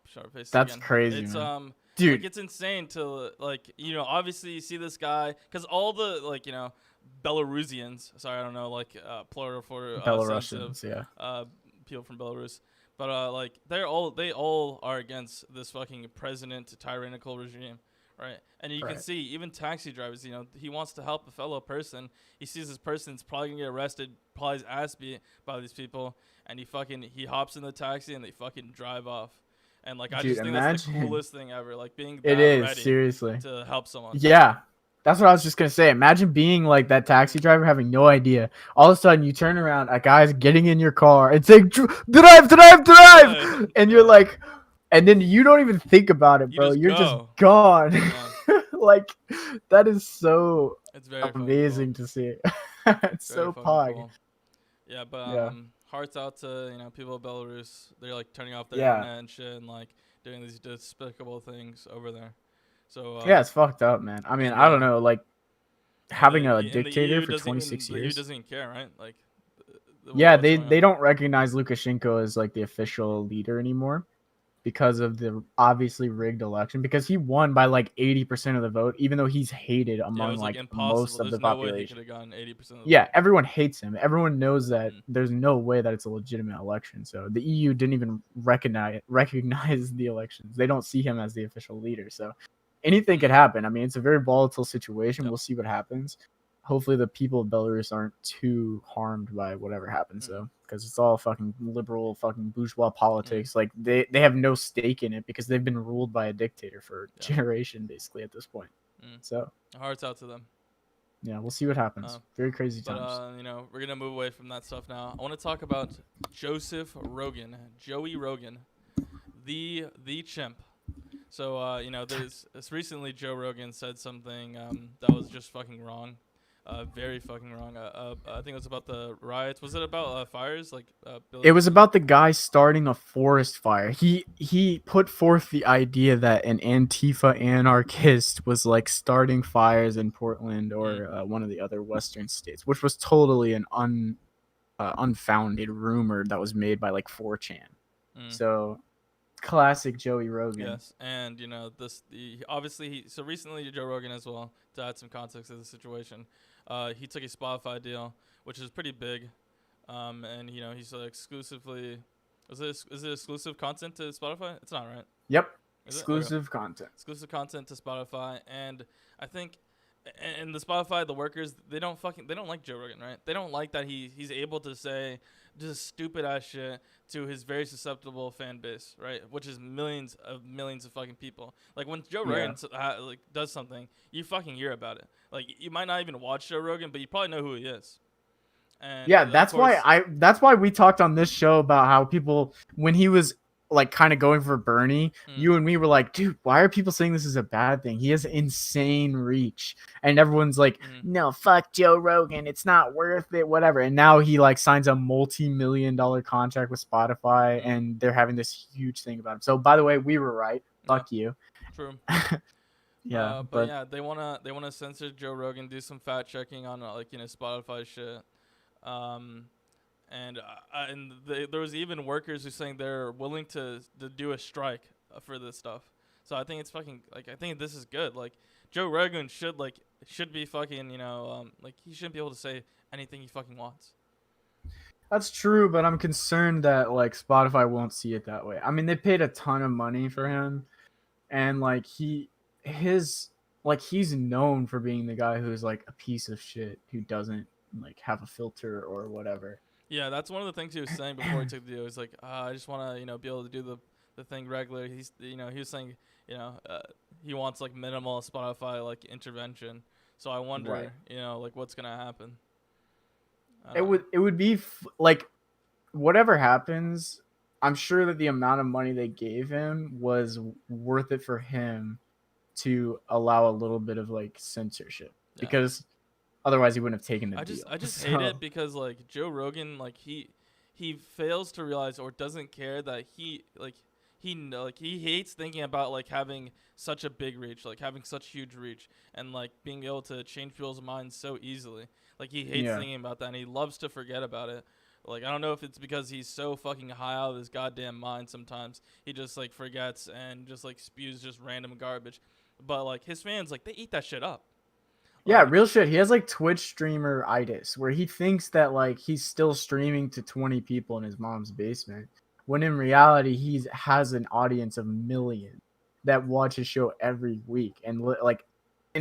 sharp face that's again. crazy, It's man. Dude, like it's insane to obviously you see this guy because all the Belarusians. Sorry, I don't know plural for Belarusians, sensitive, yeah. people from Belarus, but they all are against this fucking president tyrannical regime. Right, and you can Right. see even taxi drivers. He wants to help a fellow person. He sees this person's probably gonna get arrested, probably his ass beat by these people, and he hops in the taxi and they fucking drive off. And I Dude, just think that's the imagine. coolest thing ever. Like being It that is, ready seriously. to help someone. Yeah, that's what I was just gonna say. Imagine being like that taxi driver, having no idea. All of a sudden, you turn around, a guy's getting in your car and saying, "Drive, drive, drive," Yeah. and you're like, and then you don't even think about it, You bro. just You're go. just gone. Yeah. Like, that is so It's very amazing fucking to see. It's cool. so Very fucking pog. cool. Yeah, but Yeah. hearts out to people of Belarus. They're turning off their Yeah. internet and shit and doing these despicable things over there. So Yeah, it's fucked up, man. I mean, and, I don't know, like having a and the dictator EU for doesn't 26 even, the EU years. doesn't even care, right? Yeah, what's they going they on. don't recognize Lukashenko as like the official leader anymore because of the obviously rigged election, because he won by like 80% of the vote, even though he's hated Yeah, it among was like impossible. most of There's the no way he could population. have gotten 80% of the Yeah, vote. everyone hates him. Everyone knows that Mm. there's no way that it's a legitimate election. So the EU didn't even recognize the elections. They don't see him as the official leader. So anything could happen. I mean, it's a very volatile situation. Yep. We'll see what happens. Hopefully the people of Belarus aren't too harmed by whatever happens, though, because it's all fucking liberal, fucking bourgeois politics. Like they have no stake in it because they've been ruled by a dictator for a generation, basically, at this point. So Hearts out to them. yeah, we'll see what happens. Very crazy times. But we're gonna move away from that stuff now. I want to talk about Joey Rogan, the chimp. So there's recently Joe Rogan said something that was just fucking wrong. Very fucking wrong. I think it was about the riots. Was it about fires? It was about the guy starting a forest fire. He put forth the idea that an Antifa anarchist was like starting fires in Portland or one of the other Western states, which was totally an unfounded rumor that was made by like 4chan. So classic Joey Rogan. Yes, and so recently Joe Rogan as well, to add some context to the situation, he took a Spotify deal, which is pretty big, and he's exclusively, is it exclusive content to Spotify? It's not, right? Yep. Is it? Exclusive content. Exclusive content to Spotify, and I think, and the Spotify, the workers, they don't like Joe Rogan, right? They don't like that he's able to say just stupid ass shit to his very susceptible fan base, right? Which is millions of fucking people. Like when Joe Rogan does something, you fucking hear about it. Like you might not even watch Joe Rogan, but you probably know who he is. And yeah, that's why we talked on this show about how people, when he was like kind of going for Bernie, you and me were like, dude, why are people saying this is a bad thing? He has insane reach. And everyone's like, no, fuck Joe Rogan, it's not worth it, whatever. And now he like signs a multi-million-dollar contract with Spotify and they're having this huge thing about him. So by the way, we were right. Fuck you. True. Yeah, But but yeah, they wanna censor Joe Rogan, do some fact checking on like Spotify shit. Um, and there was even workers who saying they're willing to do a strike for this stuff. So I think it's fucking like I think this is good. Like Joe Rogan should be fucking like he shouldn't be able to say anything he fucking wants. that's true. But I'm concerned that like Spotify won't see it that way. I mean, they paid a ton of money for him, and like he's known for being the guy who's like a piece of shit who doesn't like have a filter or whatever. Yeah, that's one of the things he was saying before he took the deal. He's like, I just want to be able to do the thing regularly. He was saying he wants like minimal Spotify like intervention. So I wonder Right. like what's gonna happen. It would be like whatever happens. I'm sure that the amount of money they gave him was worth it for him to allow a little bit of like censorship because otherwise he wouldn't have taken the deal. I just hate it because like Joe Rogan like he fails to realize or doesn't care that he hates thinking about like having such a big reach, like having such huge reach and like being able to change people's minds so easily. Like he hates thinking about that and he loves to forget about it. Like I don't know if it's because he's so fucking high out of his goddamn mind sometimes. He just like forgets and just like spews just random garbage. But like his fans like they eat that shit up. Yeah, real shit. He has like Twitch streamer itis where he thinks that like he's still streaming to 20 people in his mom's basement when in reality he has an audience of millions that watch his show every week and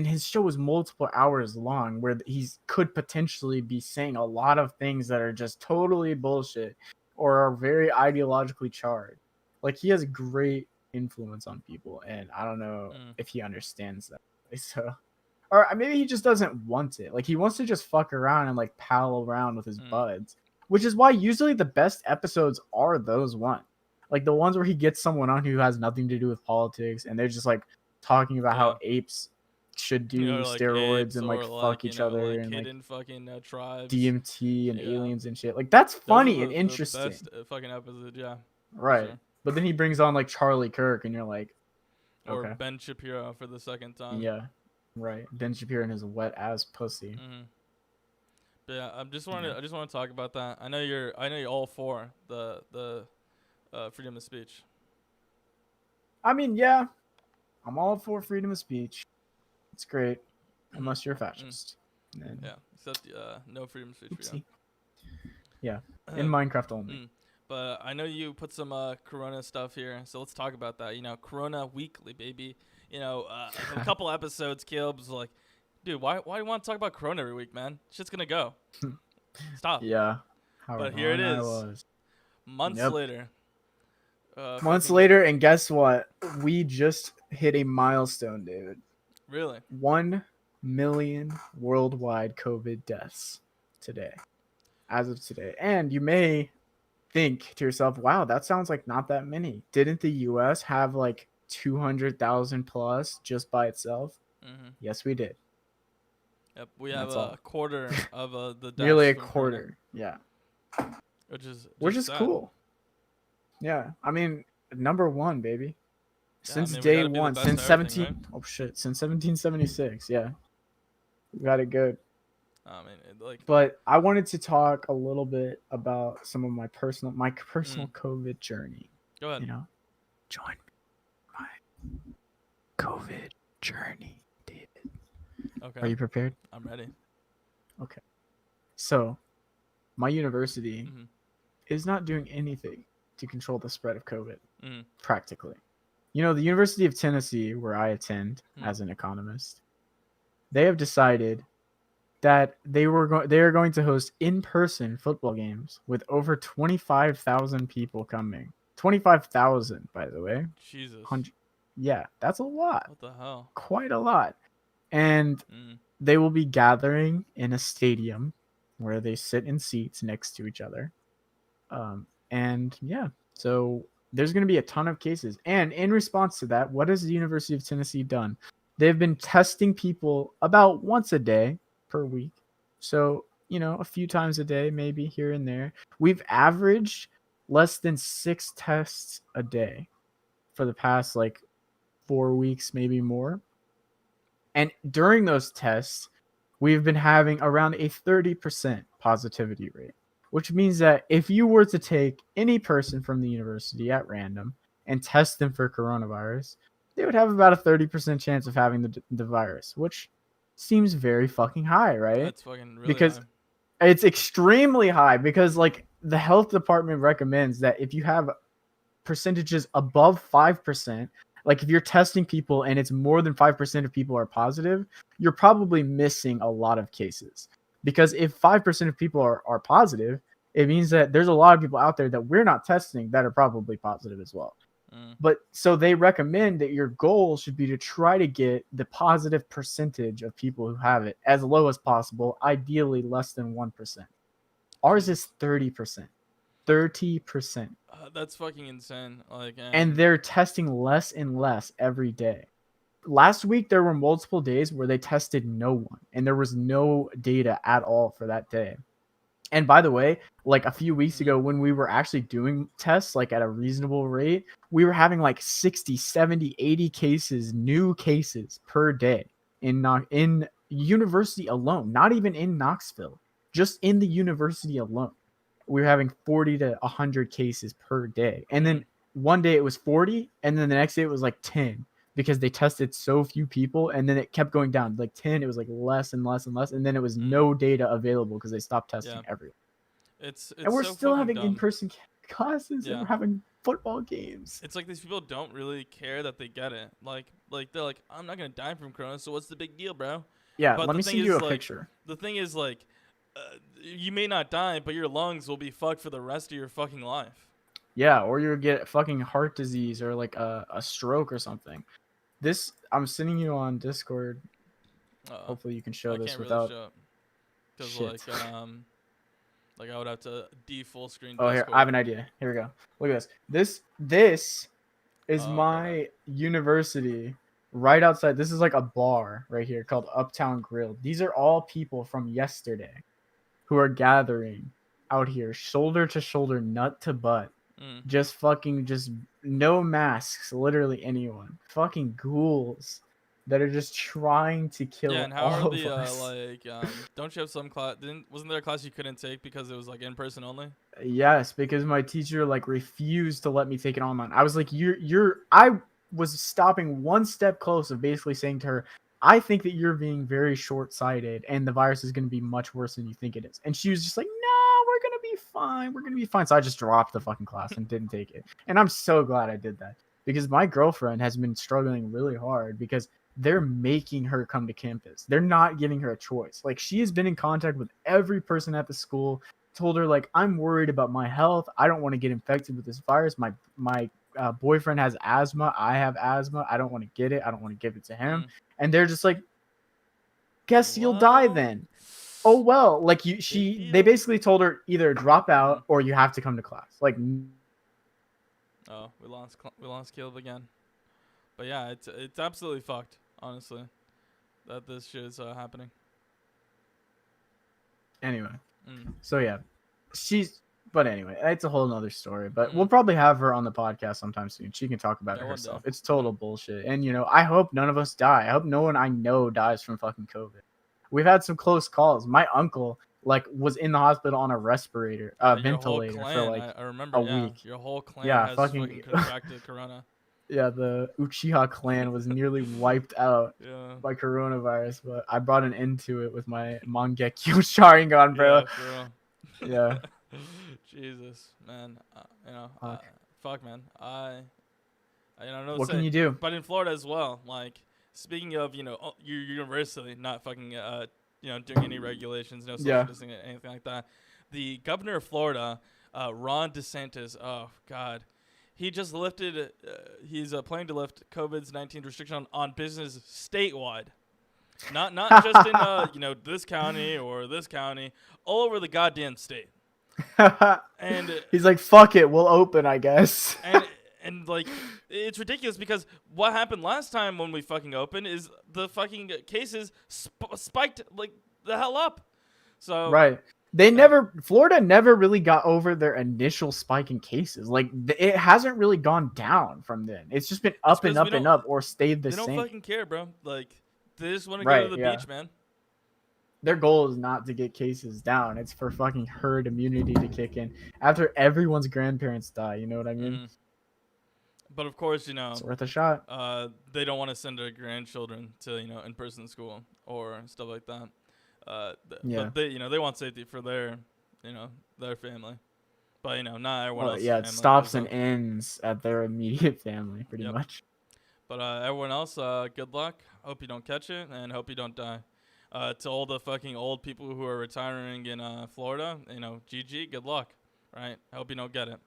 his show is multiple hours long where he could potentially be saying a lot of things that are just totally bullshit or are very ideologically charged. Like he has great influence on people and I don't know if he understands that. So or maybe he just doesn't want it. Like he wants to just fuck around and like pal around with his buds, which is why usually the best episodes are those ones. Like the ones where he gets someone on who has nothing to do with politics and they're just like talking about how apes should do like steroids and like fuck each other like and like hidden fucking tribes, DMT and aliens and shit. Like that's funny and interesting. The best fucking episode, yeah. Right. Sure. But then he brings on like Charlie Kirk and you're like, okay. Or Ben Shapiro for the second time. Yeah. Right, Ben Shapiro and his wet ass pussy. But yeah, I just want to talk about that. I know you're all for the freedom of speech. I mean, yeah, I'm all for freedom of speech. It's great, unless you're a fascist. Then, yeah, except no freedom of speech oopsie. for you. Yeah, in Minecraft only. But I know you put some Corona stuff here, so let's talk about that. Corona Weekly, baby. A couple episodes, Caleb was like, dude, why do you want to talk about Corona every week, man? Shit's gonna go. Stop. Yeah. But here it is. Months later. Months later, and guess what? We just hit a milestone, David. Really? 1 million worldwide COVID deaths today. As of today. And you may think to yourself, wow, that sounds like not that many. Didn't the US have like 200,000 plus just by itself? Yes, we did. Yep, we have a quarter of the deaths. Nearly a quarter, yeah. Which is cool. Yeah, I mean, number one, baby. Since day one, since 17. Right? Oh shit, since 1776. Yeah, we got it good. I mean, but I wanted to talk a little bit about some of my personal COVID journey. Go ahead. Join me my COVID journey, David. Okay. Are you prepared? I'm ready. Okay. So, my university is not doing anything to control the spread of COVID, practically. The University of Tennessee, where I attend as an economist, they have decided that they are going to host in-person football games with over 25,000 people coming. 25,000, by the way. Jesus. Yeah, that's a lot. What the hell? Quite a lot. And they will be gathering in a stadium where they sit in seats next to each other. And yeah, so there's going to be a ton of cases. And in response to that, what has the University of Tennessee done? They've been testing people about once a day per week. So, a few times a day, maybe here and there. We've averaged less than 6 tests a day for the past 4 weeks, maybe more. And during those tests, we've been having around a 30% positivity rate, which means that if you were to take any person from the university at random and test them for coronavirus, they would have about a 30% chance of having the virus, which seems very fucking high, right? That's fucking really Because high. it's extremely high, because like the health department recommends that if you have percentages above 5%, like if you're testing people and it's more than 5% of people are positive, you're probably missing a lot of cases. Because if 5% of people are positive, it means that there's a lot of people out there that we're not testing that are probably positive as well. But so they recommend that your goal should be to try to get the positive percentage of people who have it as low as possible, ideally less than 1%. Ours is 30%. 30%. That's fucking insane. Like, and they're testing less and less every day. Last week there were multiple days where they tested no one and there was no data at all for that day. And by the way, like a few weeks ago when we were actually doing tests like at a reasonable rate, we were having like 60, 70, 80 cases, new cases per day in university alone, not even in Knoxville, just in the university alone. We were having 40 to 100 cases per day. And then one day it was 40, and then the next day it was like 10 because they tested so few people, and then it kept going down. Like 10, it was like less and less and less, and then it was no data available because they stopped testing everyone. It's and we're so still having dumb. in-person classes, and we're having football games. It's like these people don't really care that they get it. Like they're like, I'm not gonna die from corona, so what's the big deal, bro? Yeah, but let me send you a picture. The thing is, like, you may not die, but your lungs will be fucked for the rest of your fucking life. Yeah, or you'll get fucking heart disease or like a stroke or something. This, I'm sending you on Discord. Hopefully you can show I this can't without. Really because like I would have to full screen. Oh, Discord. Here I have an idea. Here we go. Look at this. This is my university right outside. This is like a bar right here called Uptown Grill. These are all people from yesterday who are gathering out here, shoulder to shoulder, nut to butt. Just no masks, literally anyone. Fucking ghouls that are just trying to kill and how all are the of us. don't you have some class? Wasn't there a class you couldn't take because it was like in person only? Yes, because my teacher like refused to let me take it online. I was like, I was stopping one step close of basically saying to her, I think that you're being very short-sighted and the virus is going to be much worse than you think it is. And she was just like, no, we're going to be fine. We're going to be fine. So I just dropped the fucking class and didn't take it. And I'm so glad I did that because my girlfriend has been struggling really hard because they're making her come to campus. They're not giving her a choice. Like, she has been in contact with every person at the school, told her, like, I'm worried about my health. I don't want to get infected with this virus. My boyfriend has asthma. I have asthma. I don't want to get it. I don't want to give it to him. And they're just like, guess you'll die then. Oh, well, like they basically told her either drop out or you have to come to class. Like, oh, we lost Caleb again. But yeah, it's absolutely fucked, honestly, that this shit is happening. Anyway, so yeah, but anyway, it's a whole nother story. But we'll probably have her on the podcast sometime soon. She can talk about it herself. It's total bullshit. And, I hope none of us die. I hope no one I know dies from fucking COVID. We've had some close calls. My uncle, was in the hospital on a respirator, ventilator for, I remember, a week. Your whole clan has fucking contracted corona. Yeah, the Uchiha clan was nearly wiped out by coronavirus, but I brought an end to it with my Mangekyo Sharingan, bro. Yeah. Jesus, man. Fuck, man. What can you do? But in Florida as well, like, speaking of, your university not fucking, doing any regulations, no social distancing, anything like that. The governor of Florida, Ron DeSantis, oh, God. He just lifted, he's planning to lift COVID-19 restriction on business statewide. Not just in, this county or this county, all over the goddamn state. And he's like, fuck it, we'll open, I guess. and like, it's ridiculous because what happened last time when we fucking opened is the fucking cases spiked like the hell up. So right. Florida never really got over their initial spike in cases. Like, it hasn't really gone down from then. It's just been up and up and up or stayed the same. They don't fucking care, bro. Like, They just want to go Right, to the yeah. beach, man. Their goal is not to get cases down. It's for fucking herd immunity to kick in after everyone's grandparents die. You know what I mean? Mhm. But of course, It's worth a shot. they don't want to send their grandchildren to in-person school or stuff like that. Yeah. But they want safety for their family. But not everyone Well, else's yeah, it family. stops 'Cause, and ends at their immediate family, pretty Yep. much. But everyone else, good luck. Hope you don't catch it, and hope you don't die. To all the fucking old people who are retiring in Florida, GG, good luck. Right? I hope you don't get it.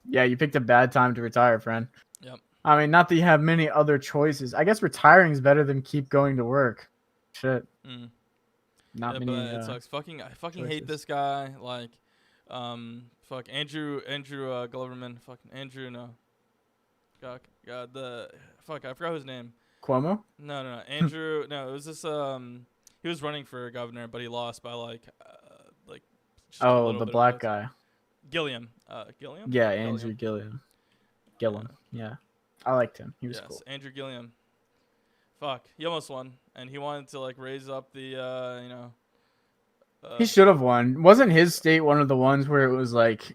Yeah, you picked a bad time to retire, friend. Yep. I mean, not that you have many other choices. I guess retiring is better than keep going to work. Shit. Mm. Not Yeah, many. but it sucks. I fucking hate choices. this guy. Like, fuck Andrew Gloverman. Fucking Andrew, no. God, I forgot his name. Cuomo? No. Andrew, no, it was this, he was running for governor, but he lost by just a Oh, little the bit of black votes. guy. Gilliam. Gilliam? Yeah, Andrew Gilliam. Yeah. I liked him. He was Yes, cool. Andrew Gilliam. Fuck, he almost won, and he wanted to raise up the He should have won. Wasn't his state one of the ones where it was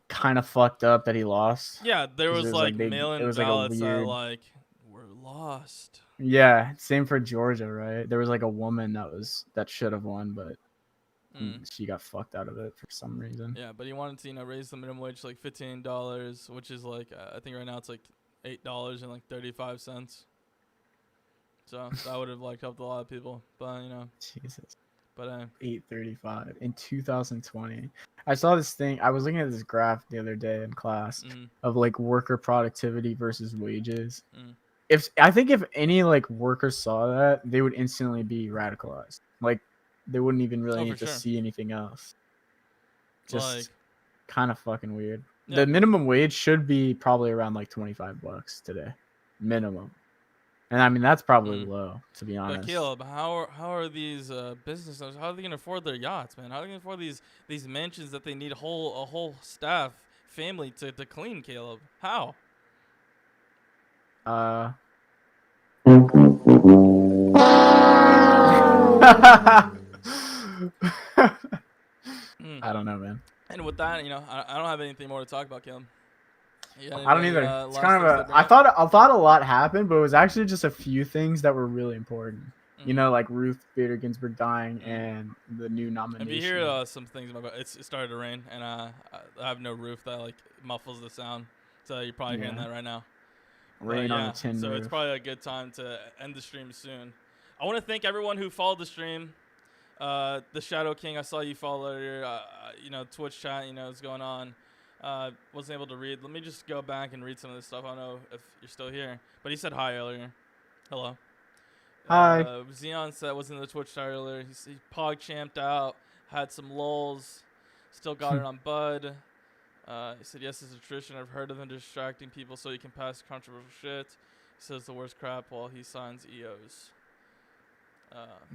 kind of fucked up that he lost? Yeah, there 'Cause was it was, like mail-in it was a ballots weird. that were lost. Yeah, same for Georgia, right? There was a woman that should have won, but she got fucked out of it for some reason. Yeah, but he wanted to raise the minimum wage to $15, which is I think right now it's $8.35. So that would have helped a lot of people, but Jesus. But 835 in 2020. I saw this thing. I was looking at this graph the other day in class of worker productivity versus wages. I think if any workers saw that, they would instantly be radicalized. They wouldn't even really need to see anything else. Just kind of fucking weird. Yeah, the minimum wage should be probably around $25 today, minimum. And I mean that's probably low, to be honest. But Caleb, how are these business owners? How are they gonna afford their yachts, man? How are they gonna afford these mansions that they need a whole staff family to clean? Caleb, how? I don't know, man. And with that, I don't have anything more to talk about, Caleb. I don't either. It's kind of I thought a lot happened, but it was actually just a few things that were really important. Like Ruth Bader Ginsburg dying and the new nomination. If you hear some things, it started to rain, and I have no roof that muffles the sound, so you're probably hearing that right now. Rain on the tin so roof. it's probably a good time to end the stream soon. I want to thank everyone who followed the stream. The Shadow King, I saw you follow earlier. Twitch chat, what's going on. Wasn't able to read. Let me just go back and read some of this stuff. I don't know if you're still here, but he said hi earlier. Hello. Hi. Xeon said was in the Twitch chat earlier. He pog champed out, had some lulls, still got it on Bud. He said yes, it's a tradition. I've heard of him distracting people so he can pass controversial shit. He says the worst crap while he signs EOs.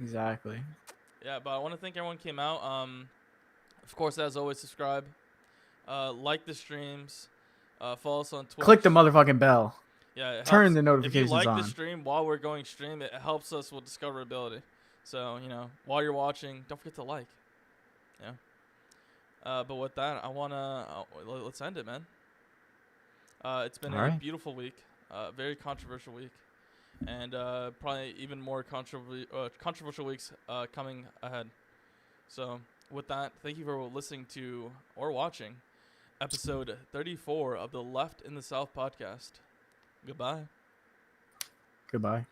Exactly. Yeah, but I want to thank everyone who came out. Of course, as always, subscribe. Like the streams. Follow us on Twitch. Click the motherfucking bell. Yeah. Turn the notifications on. If you like the stream while we're going stream, it helps us with discoverability. So, while you're watching, don't forget to like. Yeah. But with that, let's end it, man. It's been a beautiful week. Very controversial week. And probably even more controversial weeks coming ahead. So, with that, thank you for listening to or watching episode 34 of the Left in the South podcast. Goodbye. Goodbye.